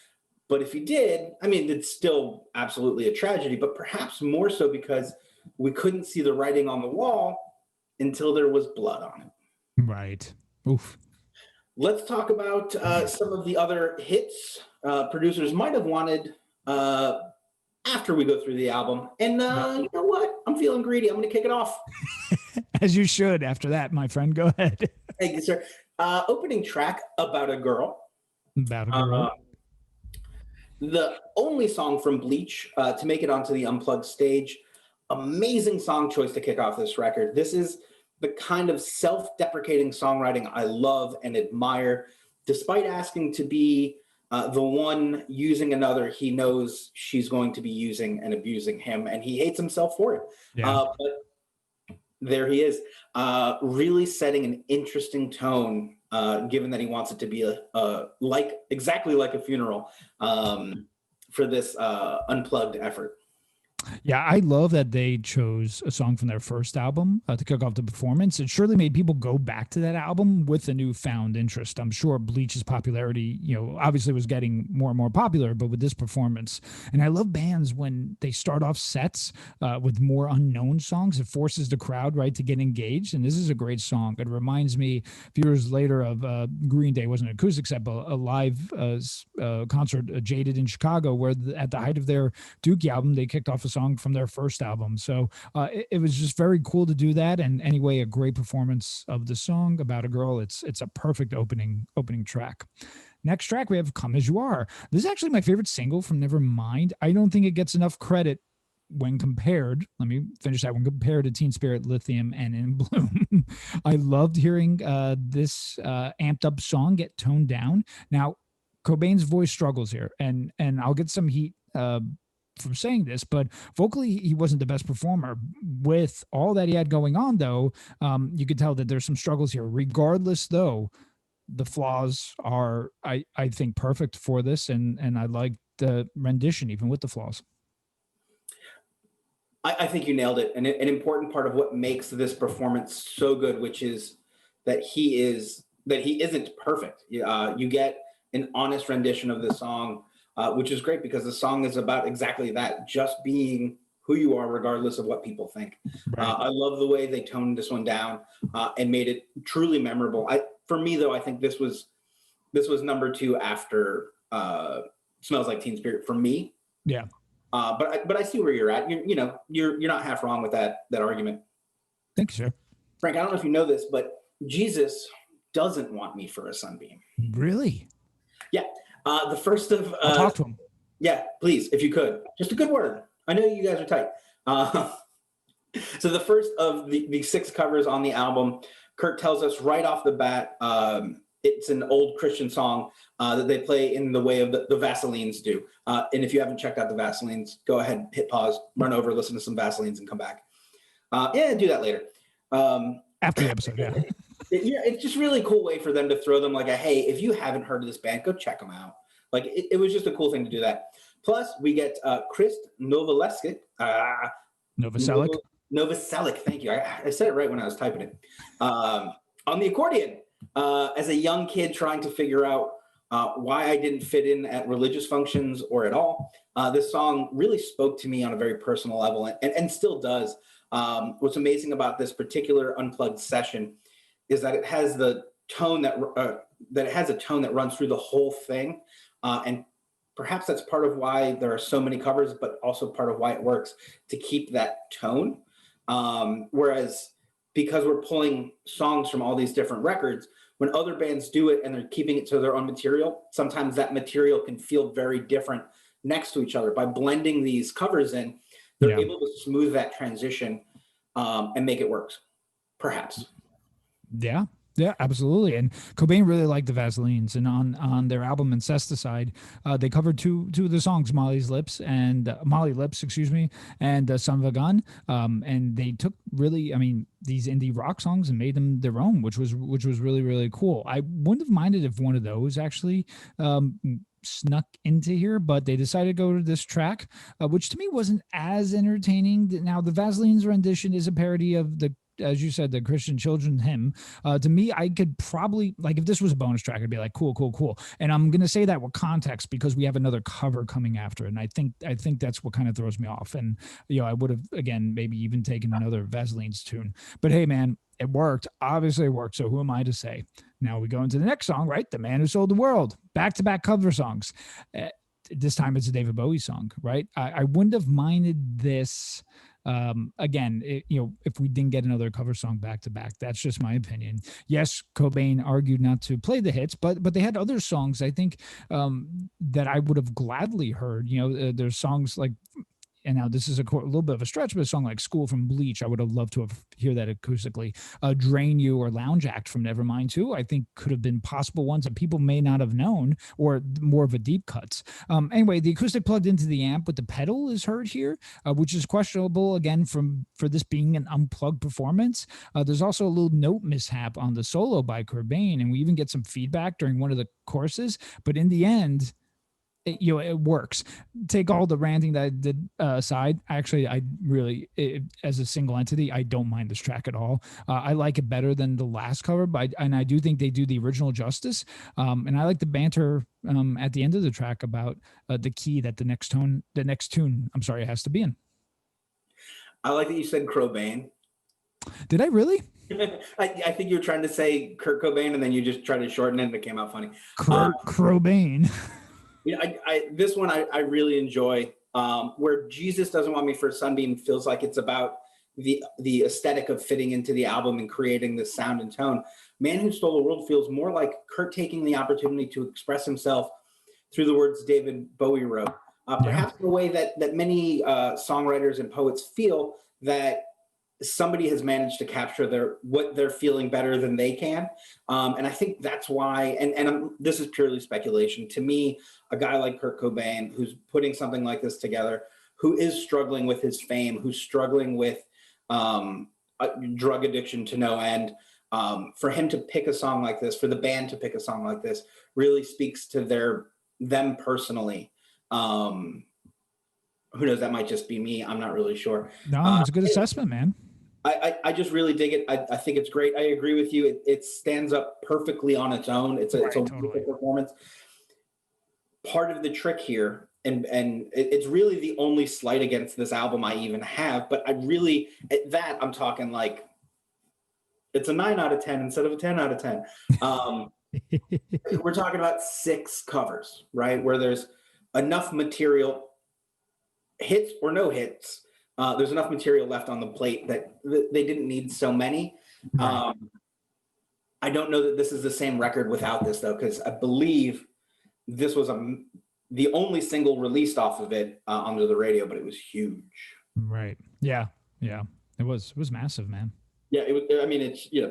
But if he did, I mean, it's still absolutely a tragedy, but perhaps more so because we couldn't see the writing on the wall until there was blood on it. Right. Oof. Let's talk about some of the other hits producers might have wanted after we go through the album. And you know what? I'm feeling greedy. I'm going to kick it off. As you should after that, my friend. Go ahead. Thank you, sir. Opening track, About a Girl. About a Girl. The only song from Bleach to make it onto the Unplugged stage. Amazing song choice to kick off this record. This is the kind of self-deprecating songwriting I love and admire. Despite asking to be the one using another, he knows she's going to be using and abusing him, and he hates himself for it. Yeah. But there he is, really setting an interesting tone, given that he wants it to be exactly like a funeral for this Unplugged effort. Yeah, I love that they chose a song from their first album to kick off the performance. It surely made people go back to that album with a newfound interest. I'm sure Bleach's popularity, obviously was getting more and more popular, but with this performance. And I love bands when they start off sets with more unknown songs. It forces the crowd, right, to get engaged. And this is a great song. It reminds me a few years later of Green Day, wasn't an acoustic set, but a live concert, Jaded in Chicago, where at the height of their Dookie album, they kicked off a song from their first album. So it was just very cool to do that. And anyway, a great performance of the song about a girl. It's a perfect opening track. Next track, we have Come As You Are. This is actually my favorite single from Nevermind. I don't think it gets enough credit when compared, let me finish that, when compared to Teen Spirit, Lithium, and In Bloom. I loved hearing this amped up song get toned down. Now, Cobain's voice struggles here, and I'll get some heat from saying this, but vocally he wasn't the best performer. With all that he had going on, though, you could tell that there's some struggles here. Regardless, though, the flaws are, I think, perfect for this, and I like the rendition even with the flaws. I think you nailed it. And an important part of what makes this performance so good, which is that he isn't perfect. You get an honest rendition of the song, which is great because the song is about exactly that, just being who you are, regardless of what people think. Right. I love the way they toned this one down and made it truly memorable. For me, though, I think this was number two after Smells Like Teen Spirit for me. Yeah. But I see where you're at. You're not half wrong with that argument. Thanks, sir. Frank, I don't know if you know this, but Jesus doesn't want me for a sunbeam. Really? Yeah. The first of I'll talk to him. Yeah, please, if you could. Just a good word. I know you guys are tight. So the first of the 6 covers on the album, Kurt tells us right off the bat, it's an old Christian song that they play in the way of the Vaselines do. And if you haven't checked out the Vaselines, go ahead, hit pause, run over, listen to some Vaselines, and come back. Do that later. After the episode, yeah. It's just really cool way for them to throw them like hey, if you haven't heard of this band, go check them out. Like it was just a cool thing to do that. Plus, we get Chris Novoselic. Novoselic, thank you. I said it right when I was typing it. On the accordion. As a young kid trying to figure out why I didn't fit in at religious functions or at all, this song really spoke to me on a very personal level and still does. What's amazing about this particular Unplugged session is that it has the tone that it has a tone that runs through the whole thing, and perhaps that's part of why there are so many covers, but also part of why it works to keep that tone. Whereas because we're pulling songs from all these different records, when other bands do it and they're keeping it to their own material, sometimes that material can feel very different next to each other. By blending these covers in, they're able to smooth that transition and make it work, perhaps. Yeah, absolutely. And Cobain really liked the Vaselines, and on their album Incesticide, they covered two of the songs, Molly Lips, excuse me, and Son of a Gun. And they took really, these indie rock songs and made them their own, which was really, really cool. I wouldn't have minded if one of those actually snuck into here, but they decided to go to this track, which to me wasn't as entertaining. Now, the Vaselines rendition is a parody of as you said, the Christian Children hymn. To me, I could probably, like, if this was a bonus track, I'd be like, cool. And I'm going to say that with context because we have another cover coming after it. And I think that's what kind of throws me off. And, I would have, again, maybe even taken another Vaselines tune. But hey, man, it worked. Obviously it worked. So who am I to say? Now we go into the next song, right? The Man Who Sold the World. Back-to-back cover songs. This time it's a David Bowie song, right? I wouldn't have minded this. Again, if we didn't get another cover song back to back, that's just my opinion. Yes, Cobain argued not to play the hits, but they had other songs I think that I would have gladly heard. There's songs like, and now this is a little bit of a stretch, but a song like School from Bleach, I would have loved to hear that acoustically. Drain You or Lounge Act from Nevermind too, I think could have been possible ones that people may not have known, or more of a deep cuts. Anyway, the acoustic plugged into the amp with the pedal is heard here, which is questionable again for this being an unplugged performance. There's also a little note mishap on the solo by Cobain, and we even get some feedback during one of the choruses, but in the end, it works. Take all the ranting that I did aside. Actually, as a single entity, I don't mind this track at all. I like it better than the last cover, but I do think they do the original justice. And I like the banter at the end of the track about the key that the next tune, has to be in. I like that you said Cobain. Did I really? I think you were trying to say Kurt Cobain, and then you just tried to shorten it, and it came out funny. Cobain. This one I really enjoy. Where Jesus Doesn't Want Me for a Sunbeam feels like it's about the aesthetic of fitting into the album and creating this sound and tone. Man Who Stole the World feels more like Kurt taking the opportunity to express himself through the words David Bowie wrote. Perhaps in a way that many songwriters and poets feel that somebody has managed to capture what they're feeling better than they can. And I think that's why, and this is purely speculation. To me, a guy like Kurt Cobain, who's putting something like this together, who is struggling with his fame, who's struggling with drug addiction to no end, for him to pick a song like this, for the band to pick a song like this, really speaks to them personally. Who knows? That might just be me. I'm not really sure. No, it's a good assessment, man. I just really dig it. I think it's great. I agree with you. It stands up perfectly on its own. It's a wonderful performance. Part of the trick here, and it's really the only slight against this album I even have, but I'm talking like it's a 9 out of 10 instead of a 10 out of 10. We're talking about 6 covers, right? Where there's enough material, hits or no hits, there's enough material left on the plate that they didn't need so many. I don't know that this is the same record without this, though, because I believe this was the only single released off of it onto the radio, but it was huge. Right. Yeah. Yeah. It was massive, man. Yeah.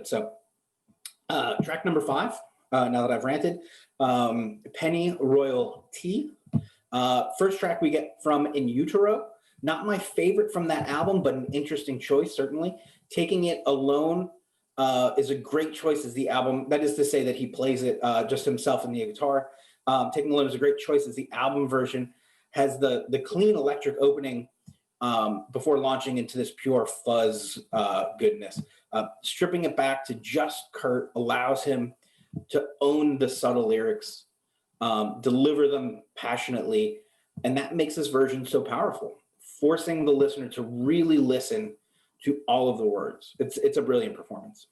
So track number 5, now that I've ranted, Penny Royal Tea. First track we get from In Utero. Not my favorite from that album, but an interesting choice, certainly. Taking It Alone is a great choice as the album. That is to say that he plays it just himself and the guitar. Taking It Alone is a great choice as the album version has the clean electric opening before launching into this pure fuzz goodness. Stripping it back to just Kurt allows him to own the subtle lyrics, deliver them passionately, and that makes this version so powerful, forcing the listener to really listen to all of the words. It's a brilliant performance.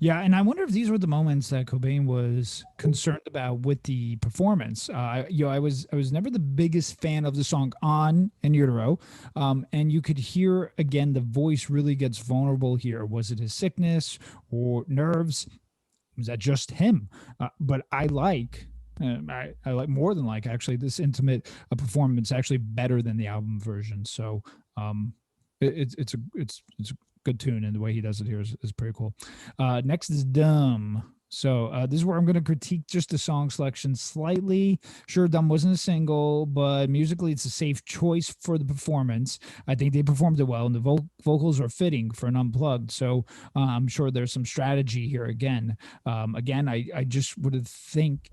Yeah, and I wonder if these were the moments that Cobain was concerned about with the performance. I was never the biggest fan of the song On In Utero, and you could hear again the voice really gets vulnerable here. Was it his sickness or nerves? Was that just him? But I like more than actually this intimate performance actually better than the album version. So it's a good tune, and the way he does it here is pretty cool. Next is Dumb. So this is where I'm going to critique just the song selection slightly. Sure, Dumb wasn't a single, but musically it's a safe choice for the performance. I think they performed it well, and the vocals are fitting for an unplugged. So I'm sure there's some strategy here again. I just would think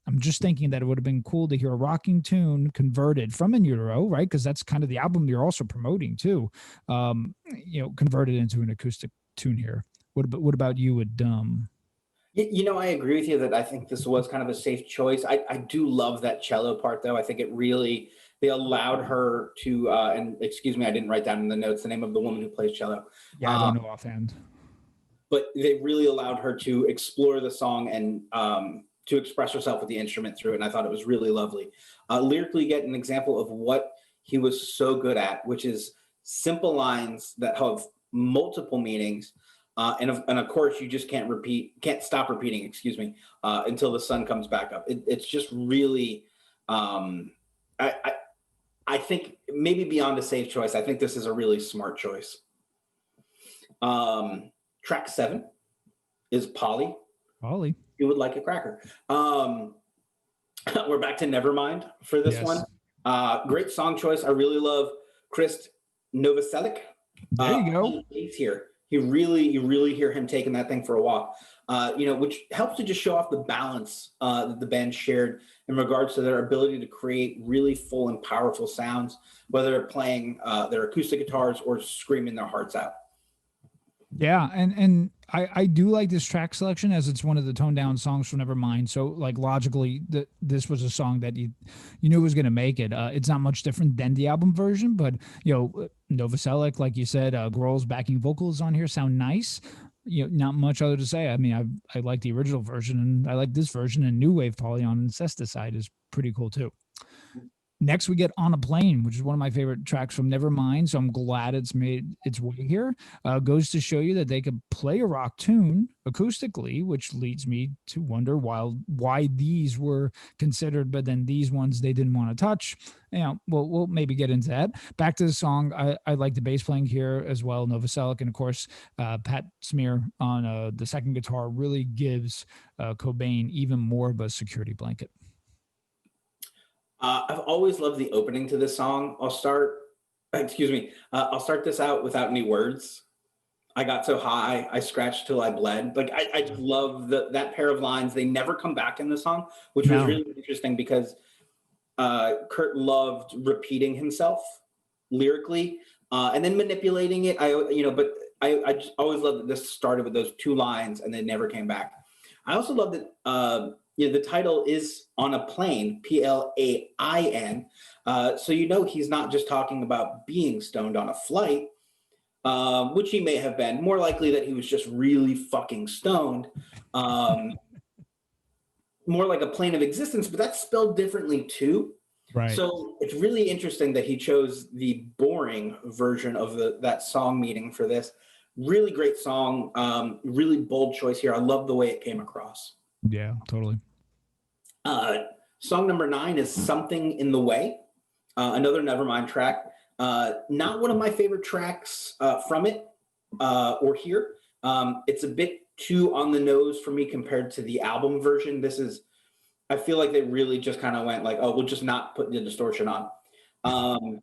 I'm just thinking that it would have been cool to hear a rocking tune converted from In Utero, right? Because that's kind of the album you're also promoting too. Converted into an acoustic tune here. What about you with Dumb? I agree with you that I think this was kind of a safe choice. I do love that cello part, though. I think they allowed her to, and excuse me, I didn't write down in the notes the name of the woman who plays cello. Yeah, I don't know offhand. But they really allowed her to explore the song and to express herself with the instrument through it. And I thought it was really lovely. Lyrically, get an example of what he was so good at, which is simple lines that have multiple meanings. And of course, you just can't stop repeating, until the sun comes back up. It's just really, I think maybe beyond a safe choice. I think this is a really smart choice. Track 7 is Polly. Polly. You would like a cracker. We're back to Nevermind for this one. Great song choice. I really love Chris Novoselic. There you go. He's here. You really hear him taking that thing for a walk. which helps to just show off the balance that the band shared in regards to their ability to create really full and powerful sounds, whether they're playing their acoustic guitars or screaming their hearts out. Yeah, and I do like this track selection as it's one of the toned down songs from Nevermind. So like logically, this was a song that you knew was gonna make it. It's not much different than the album version, but Novoselic, like you said, Grohl's backing vocals on here sound nice. Not much other to say. I mean, I like the original version, and I like this version. And New Wave Polyon and Incesticide is pretty cool too. Next, we get On a Plane, which is one of my favorite tracks from Nevermind. So I'm glad it's made its way here. Goes to show you that they could play a rock tune acoustically, which leads me to wonder why these were considered, but then these ones they didn't want to touch. We'll maybe get into that. Back to the song, I like the bass playing here as well, Novoselic, and of course, Pat Smear on the second guitar really gives Cobain even more of a security blanket. I've always loved the opening to this song. I'll start this out without any words. I got so high, I scratched till I bled. Like I just love that pair of lines. They never come back in the song, which was really interesting because Kurt loved repeating himself lyrically and then manipulating it. But I just always loved that this started with those two lines and they never came back. I also love that the title is On a Plane, Plain. So he's not just talking about being stoned on a flight, which he may have been. More likely that he was just really fucking stoned. More like a plane of existence, but that's spelled differently too. Right. So it's really interesting that he chose the boring version of that song meaning for this. Really great song. Really bold choice here. I love the way it came across. Yeah, totally. Song number 9 is Something in the Way, another Nevermind track. Not one of my favorite tracks from it or here. It's a bit too on the nose for me compared to the album version. I feel like they really just kind of went like, oh, we'll just not put the distortion on.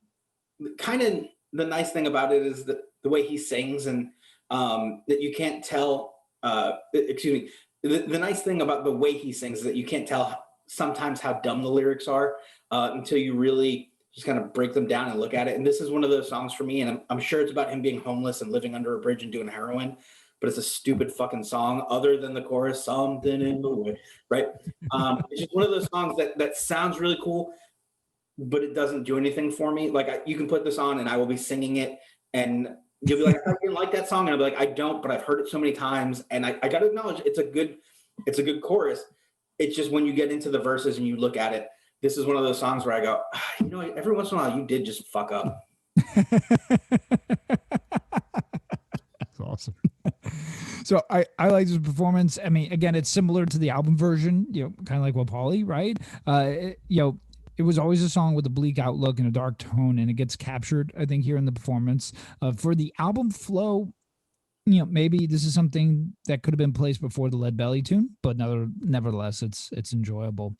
Kind of the nice thing about it is the way he sings and that you can't tell, the nice thing about the way he sings is that you can't tell sometimes how dumb the lyrics are until you really just kind of break them down and look at it. And this is one of those songs for me, and I'm sure it's about him being homeless and living under a bridge and doing heroin, but it's a stupid fucking song other than the chorus, something in the way, right? It's just one of those songs that sounds really cool, but it doesn't do anything for me. Like you can put this on and I will be singing it and you'll be like, I didn't like that song. And I'll be like, I don't, but I've heard it so many times. And I got to acknowledge it's a good chorus. It's just when you get into the verses and you look at it, this is one of those songs where I go, every once in a while you did just fuck up. That's awesome. So I like this performance. I mean, again, it's similar to the album version, kind of like Wapali, right? It was always a song with a bleak outlook and a dark tone, and it gets captured, I think, here in the performance. For the album flow, maybe this is something that could have been placed before the Lead Belly tune, but nevertheless, it's enjoyable.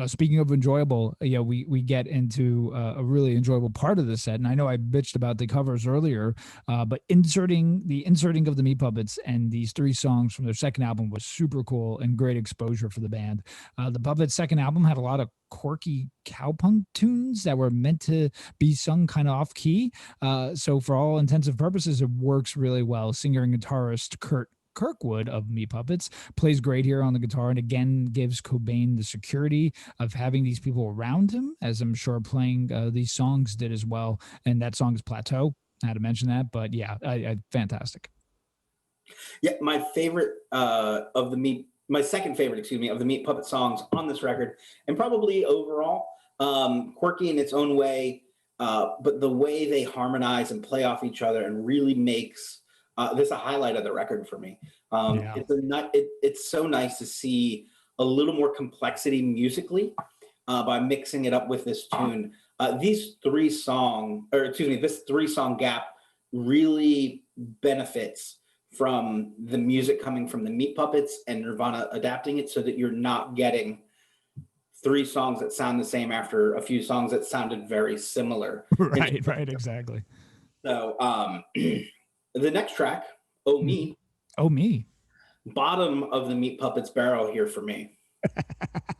Speaking of enjoyable, we get into a really enjoyable part of the set, and I know I bitched about the covers earlier, but inserting of the Meat Puppets and these 3 songs from their second album was super cool and great exposure for the band. The Puppets' second album had a lot of quirky cowpunk tunes that were meant to be sung kind of off key. So for all intents and purposes, it works really well. Singer and guitarist Kurt Kirkwood of Meat Puppets plays great here on the guitar and again gives Cobain the security of having these people around him, as I'm sure playing these songs did as well. And that song is Plateau. I had to mention that, but yeah, fantastic. Yeah, my favorite my second favorite, of the Meat Puppet songs on this record, and probably overall, quirky in its own way, but the way they harmonize and play off each other and really makes this a highlight of the record for me. It's so nice to see a little more complexity musically by mixing it up with this tune. This 3-song gap really benefits from the music coming from the Meat Puppets and Nirvana adapting it so that you're not getting 3 songs that sound the same after a few songs that sounded very similar. Right, exactly. So the next track, Oh Me. Oh Me. bottom of the Meat Puppets barrel here for me.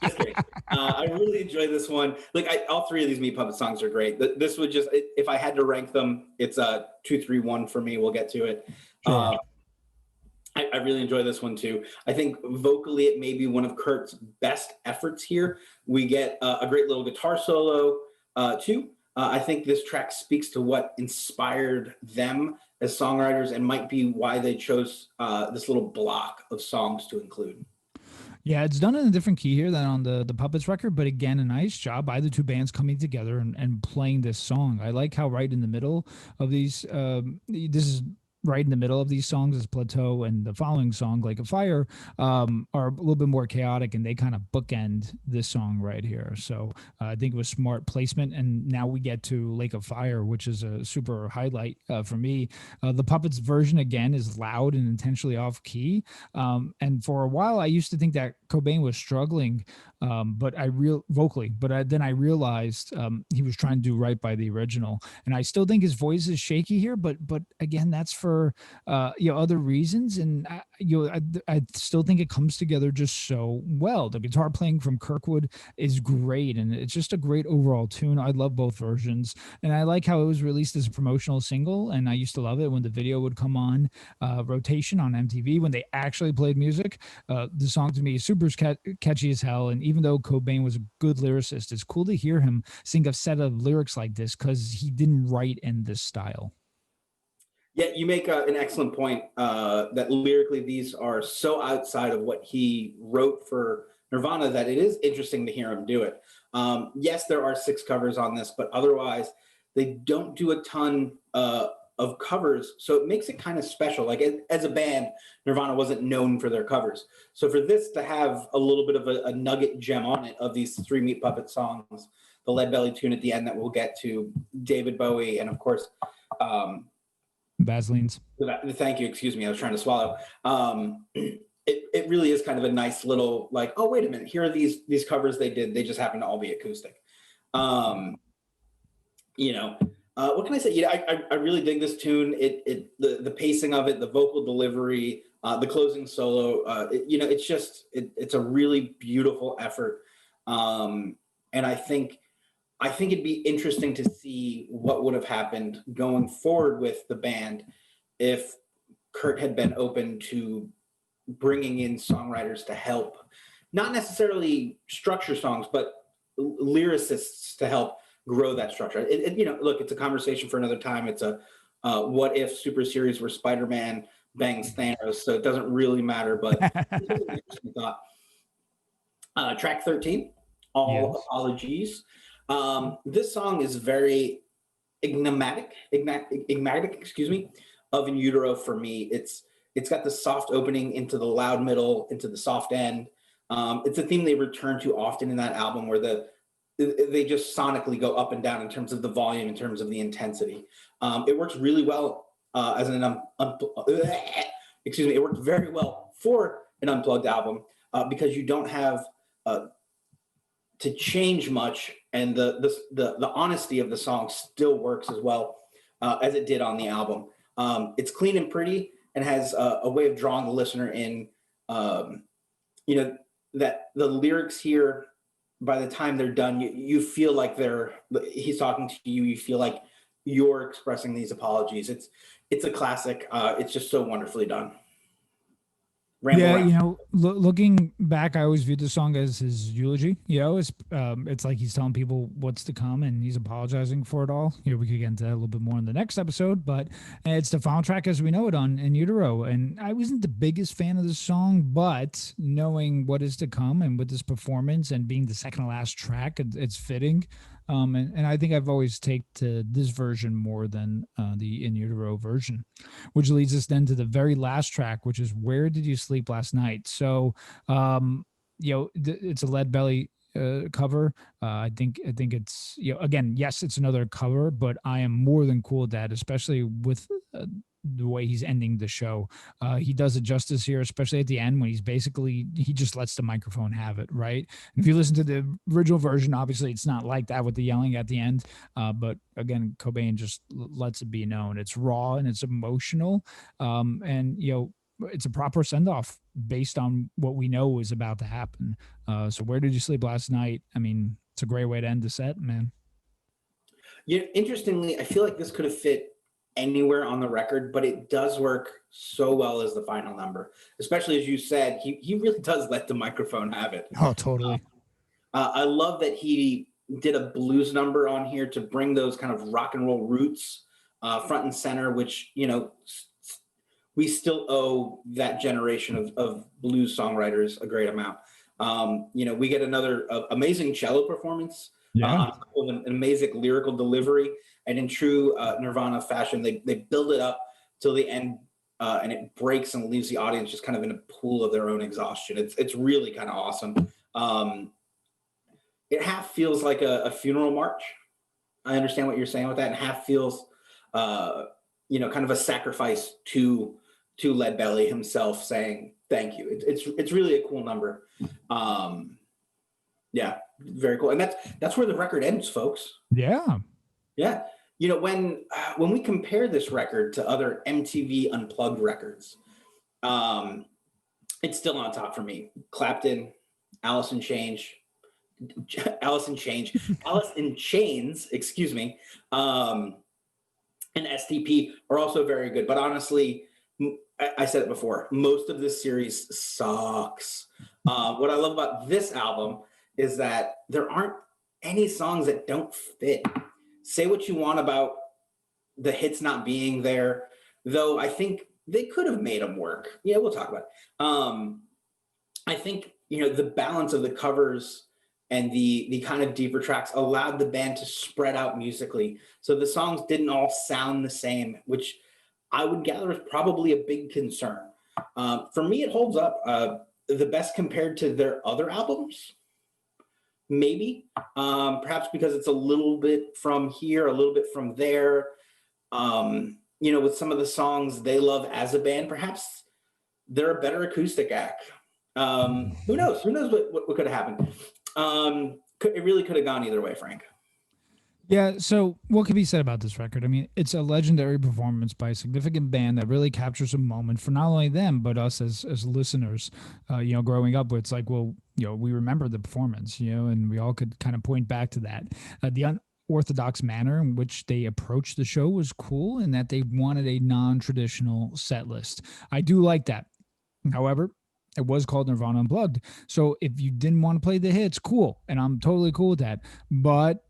Just kidding. I really enjoy this one. Like all three of these Meat Puppet songs are great. This would just, if I had to rank them, it's a 2, 3, 1 for me. We'll get to it. Sure. I really enjoy this one too. I think vocally it may be one of Kurt's best efforts here. We get a great little guitar solo too. I think this track speaks to what inspired them as songwriters and might be why they chose this little block of songs to include. Yeah, it's done in a different key here than on the Puppets record, but again, a nice job by the two bands coming together and playing this song. I like how right in the middle of these, this is right in the middle of these songs is Plateau, and the following song, Like a Fire, are a little bit more chaotic, and they kind of bookend this song right here. So I think it was smart placement, and now we get to Lake of Fire, which is a super highlight for me. The Puppets version, again, is loud and intentionally off key. And for a while, I used to think that Cobain was struggling, but then I realized he was trying to do right by the original, and I still think his voice is shaky here, but again, that's for other reasons, and I still think it comes together just so well. The guitar playing from Kirkwood is great, and it's just a great overall tune. I love both versions, and I like how it was released as a promotional single, and I used to love it when the video would come on rotation on MTV when they actually played music. The song to me is super catchy as hell, and even though Cobain was a good lyricist, it's cool to hear him sing a set of lyrics like this because he didn't write in this style. Yeah, you make an excellent point that lyrically these are so outside of what he wrote for Nirvana that it is interesting to hear him do it. Yes, there are 6 covers on this, but otherwise they don't do a ton of covers, so it makes it kind of special. Like as a band, Nirvana wasn't known for their covers. So for this to have a little bit of a nugget gem on it of these 3 Meat Puppet songs, the Lead Belly tune at the end that we'll get to, David Bowie, and of course, Vaseline's. Thank you. Excuse me. I was trying to swallow. It really is kind of a nice little like, oh, wait a minute. Here are these covers they did. They just happen to all be acoustic. What can I say? I really dig this tune. The pacing of it, the vocal delivery, the closing solo. It's a really beautiful effort. And I think it'd be interesting to see what would have happened going forward with the band if Kurt had been open to bringing in songwriters to help, not necessarily structure songs, but lyricists to help grow that structure. Look, it's a conversation for another time. It's a what if super series where Spider-Man bangs Thanos, so it doesn't really matter, but it's an interesting thought. Track 13, All Yes. Apologies. This song is very enigmatic, of In Utero for me. It's got the soft opening into the loud middle, into the soft end. It's a theme they return to often in that album where they just sonically go up and down in terms of the volume, in terms of the intensity. It works really well as an it worked very well for an unplugged album because you don't have to change much, and the honesty of the song still works as well as it did on the album. It's clean and pretty and has a way of drawing the listener in. That the lyrics here, by the time they're done, you feel like he's talking to you. You feel like you're expressing these apologies. It's a classic. It's just so wonderfully done. Yeah, looking back, I always viewed the song as his eulogy. It's like he's telling people what's to come, and he's apologizing for it all. We could get into that a little bit more in the next episode, but it's the final track as we know it on In Utero. And I wasn't the biggest fan of the song, but knowing what is to come and with this performance and being the second to last track, it's fitting. And I think I've always taken to this version more than the In Utero version, which leads us then to the very last track, which is Where Did You Sleep Last Night? So, it's a Lead Belly cover. I think it's, again, yes, it's another cover, but I am more than cool with that, especially with the way he's ending the show. He does it justice here, especially at the end when he just lets the microphone have it, right? And if you listen to the original version, obviously it's not like that with the yelling at the end. But again, Cobain just lets it be known. It's raw and it's emotional. And it's a proper send off based on what we know is about to happen. So where did you sleep last night? I mean, it's a great way to end the set, man. Yeah, interestingly, I feel like this could have fit anywhere on the record, but it does work so well as the final number. Especially as you said, he really does let the microphone have it. Oh, totally. I love that he did a blues number on here to bring those kind of rock and roll roots front and center, which, we still owe that generation of blues songwriters a great amount. We get another amazing cello performance, Yeah. an amazing lyrical delivery, and in true Nirvana fashion, they build it up till the end, and it breaks and leaves the audience just kind of in a pool of their own exhaustion. It's really kind of awesome. It half feels like a funeral march. I understand what you're saying with that, and half feels, kind of a sacrifice to Leadbelly himself, saying thank you. It's really a cool number. Yeah, very cool, and that's where the record ends, folks. Yeah. Yeah, when we compare this record to other MTV Unplugged records, it's still on top for me. Clapton, Alice in Chains, Alice in Chains, excuse me, and STP are also very good. But honestly, I said it before, most of this series sucks. What I love about this album is that there aren't any songs that don't fit. Say what you want about the hits not being there, though I think they could have made them work. Yeah, we'll talk about it. I think, the balance of the covers and the kind of deeper tracks allowed the band to spread out musically. So the songs didn't all sound the same, which I would gather is probably a big concern. For me, it holds up the best compared to their other albums. Maybe, perhaps because it's a little bit from here, a little bit from there. With some of the songs they love as a band, perhaps they're a better acoustic act. Who knows? Who knows what could have happened? It really could have gone either way, Frank. Yeah, so what could be said about this record? I mean, it's a legendary performance by a significant band that really captures a moment for not only them, but us as listeners, growing up. It's like, well, we remember the performance, and we all could kind of point back to that. The unorthodox manner in which they approached the show was cool, in that they wanted a non-traditional set list. I do like that. However, it was called Nirvana Unplugged. So if you didn't want to play the hits, cool. And I'm totally cool with that. But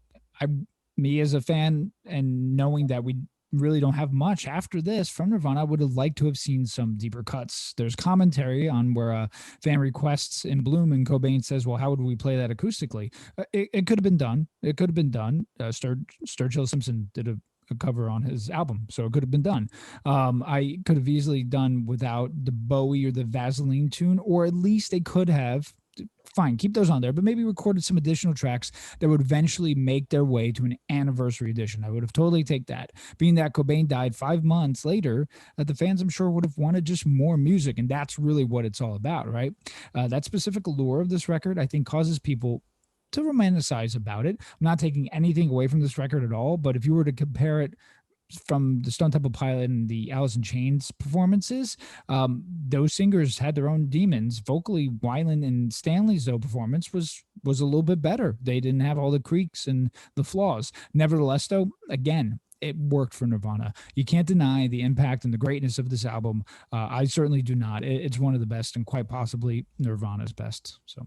me as a fan, and knowing that we really don't have much after this from Nirvana, I would have liked to have seen some deeper cuts. There's commentary on where a fan requests in Bloom, and Cobain says, well, how would we play that acoustically? It could have been done. It could have been done. Sturgill Simpson did a cover on his album, so it could have been done. I could have easily done without the Bowie or the Vaseline tune, or at least they could have, fine, keep those on there, but maybe recorded some additional tracks that would eventually make their way to an anniversary edition. I would have totally take that. Being that Cobain died 5 months later, the fans, I'm sure, would have wanted just more music, and that's really what it's all about, right? That specific allure of this record, I think, causes people to romanticize about it. I'm not taking anything away from this record at all, but if you were to compare it from the Stone Temple Pilot and the Alice in Chains performances, those singers had their own demons. Vocally, Weiland and Stanley's performance was a little bit better. They didn't have all the creaks and the flaws. Nevertheless, though, again, it worked for Nirvana. You can't deny the impact and the greatness of this album. I certainly do not. It's one of the best, and quite possibly Nirvana's best. So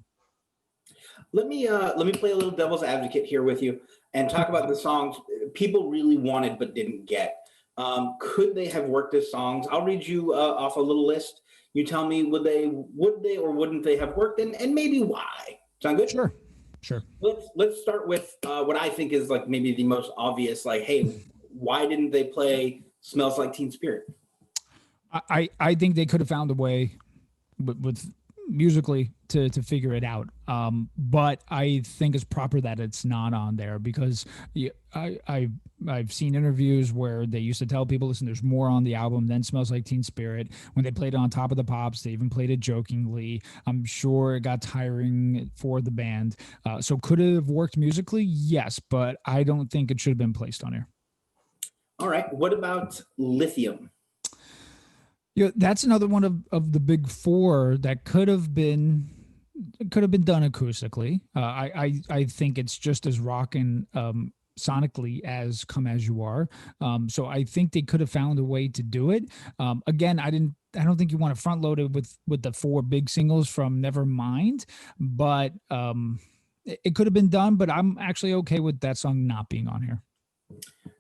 let me play a little devil's advocate here with you and talk about the songs people really wanted but didn't get. Could they have worked as songs? I'll read you off a little list. You tell me, would they or wouldn't they have worked, and maybe why? Sound good? Sure. Let's start with what I think is like maybe the most obvious. Like, hey, why didn't they play "Smells Like Teen Spirit"? I think they could have found a way with musically to figure it out. But I think it's proper that it's not on there, because I've seen interviews where they used to tell people, listen, there's more on the album than Smells Like Teen Spirit. When they played it on Top of the Pops, they even played it jokingly. I'm sure it got tiring for the band. So could it have worked musically? Yes, but I don't think it should have been placed on here. All right. What about Lithium? That's another one of the big four that could have been done acoustically. I think it's just as rockin' sonically as "Come as You Are." So I think they could have found a way to do it. Again, I don't think you want to front load it with the four big singles from Nevermind, but it could have been done. But I'm actually okay with that song not being on here.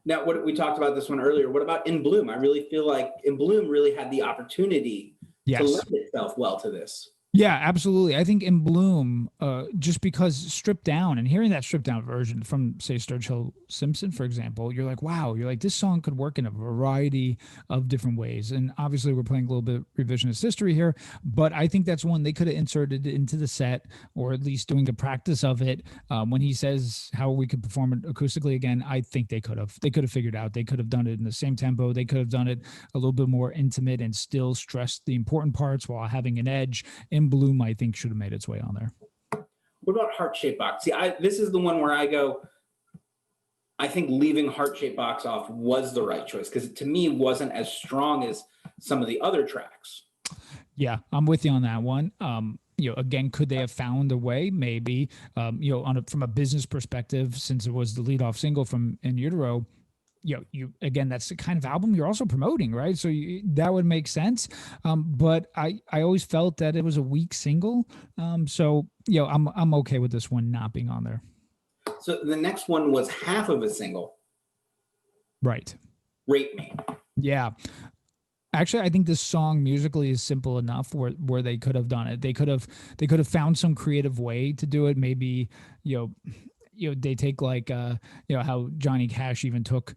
Now, what we talked about this one earlier. What about In Bloom? I really feel like In Bloom really had the opportunity to Yes. lend itself well to this. Yeah, absolutely. I think In Bloom, just because stripped down and hearing that stripped down version from, say, Sturgill Simpson, for example, you're like, wow, you're like, this song could work in a variety of different ways. And obviously, we're playing a little bit of revisionist history here, but I think that's one they could have inserted into the set, or at least doing a practice of it. When he says how we could perform it acoustically again, I think they could have. They could have figured out. They could have done it in the same tempo. They could have done it a little bit more intimate and still stressed the important parts while having an edge. In Bloom, I think, should have made its way on there. What about Heart Shaped Box? See, this is the one where I go, I think leaving Heart Shaped Box off was the right choice because to me wasn't as strong as some of the other tracks. Yeah, I'm with you on that one. Again, could they have found a way? Maybe. From a business perspective, since it was the lead-off single from In Utero, you again, that's the kind of album you're also promoting, right? So that would make sense. But I always felt that it was a weak single. I'm okay with this one not being on there. So the next one was half of a single. Right. Rape Me. Yeah. Actually, I think this song musically is simple enough where they could have done it. They could have found some creative way to do it. Maybe, they take like how Johnny Cash even took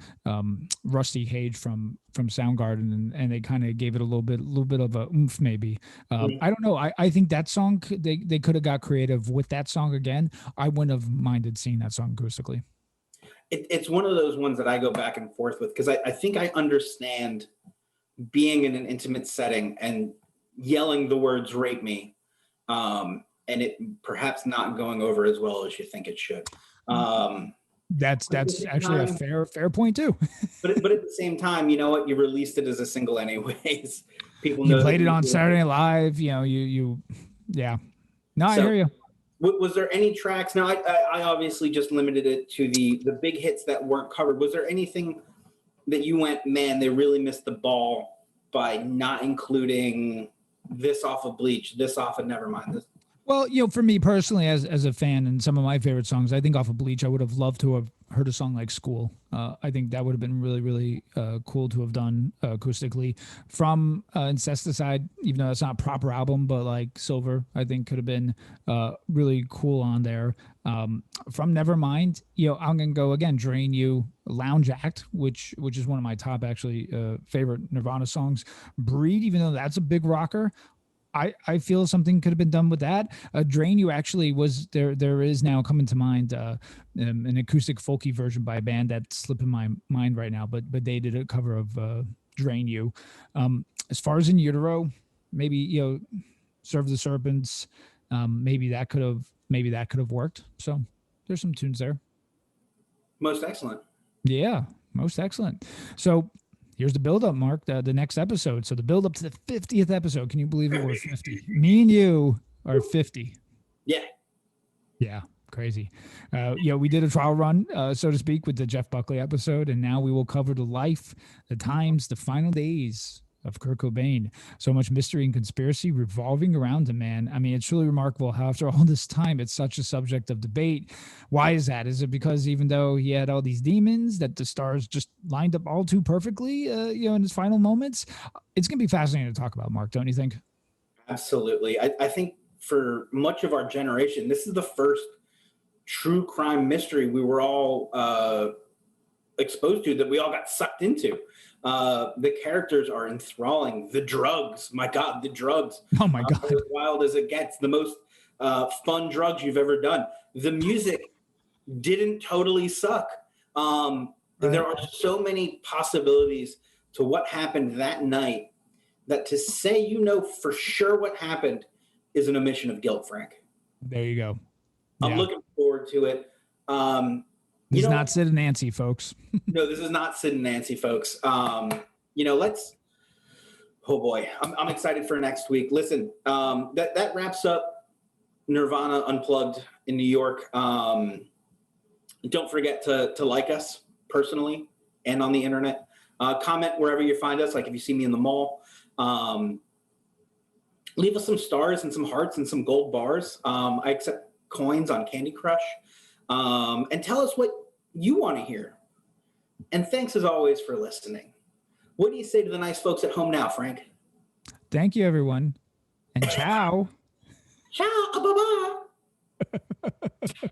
Rusty Cage from Soundgarden and they kind of gave it a little bit of a oomph maybe. I don't know. I think that song they could have got creative with that song again. I wouldn't have minded seeing that song acoustically. It's one of those ones that I go back and forth with because I think I understand being in an intimate setting and yelling the words "rape me," and it perhaps not going over as well as you think it should. That's actually a fair point too. but at the same time, you know what? You released it as a single anyways. People you know played it on Saturday Night Live. Yeah. No, I hear you. Was there any tracks? Now, I obviously just limited it to the big hits that weren't covered. Was there anything that you went, man, they really missed the ball by not including this off of Bleach, this off of Nevermind? This? Well, for me personally, as a fan, and some of my favorite songs, I think off of Bleach, I would have loved to have heard a song like School. I think that would have been really, really cool to have done acoustically. From Incesticide, even though it's not a proper album, but like Silver, I think could have been really cool on there. From Nevermind, I'm gonna go again. Drain You, Lounge Act, which is one of my top actually favorite Nirvana songs. Breed, even though that's a big rocker. I feel something could have been done with that. Drain You actually was there. There is now coming to mind an acoustic folky version by a band that's slipping my mind right now, but they did a cover of Drain You. As far as In Utero, maybe Serve the Serpents. Maybe that could have worked. So there's some tunes there. Most excellent. Yeah, most excellent. So here's the build-up, Mark, the next episode. So the build-up to the 50th episode. Can you believe it? We're 50. Me and you are 50. Yeah. Yeah, crazy. We did a trial run, so to speak, with the Jeff Buckley episode, and now we will cover the life, the times, the final days of Kurt Cobain. So much mystery and conspiracy revolving around him, man. I mean, it's really remarkable how after all this time, it's such a subject of debate. Why is that? Is it because even though he had all these demons that the stars just lined up all too perfectly, in his final moments? It's going to be fascinating to talk about, Mark, don't you think? Absolutely. I think for much of our generation, this is the first true crime mystery we were all exposed to, that we all got sucked into. The characters are enthralling. The drugs, my God, the drugs. Oh my God. As wild as it gets, the most fun drugs you've ever done. The music didn't totally suck. Right. There are so many possibilities to what happened that night that to say for sure what happened is an omission of guilt, Frank. There you go. Yeah. I'm looking forward to it. This is not Sid and Nancy, folks. No, this is not Sid and Nancy, folks. Oh boy, I'm excited for next week. Listen, that wraps up Nirvana Unplugged in New York. Don't forget to like us personally and on the internet. Comment wherever you find us, like if you see me in the mall. Leave us some stars and some hearts and some gold bars. I accept coins on Candy Crush. And tell us what you want to hear. And thanks as always for listening. What do you say to the nice folks at home now, Frank? Thank you, everyone. And ciao. Ciao. Bye-bye.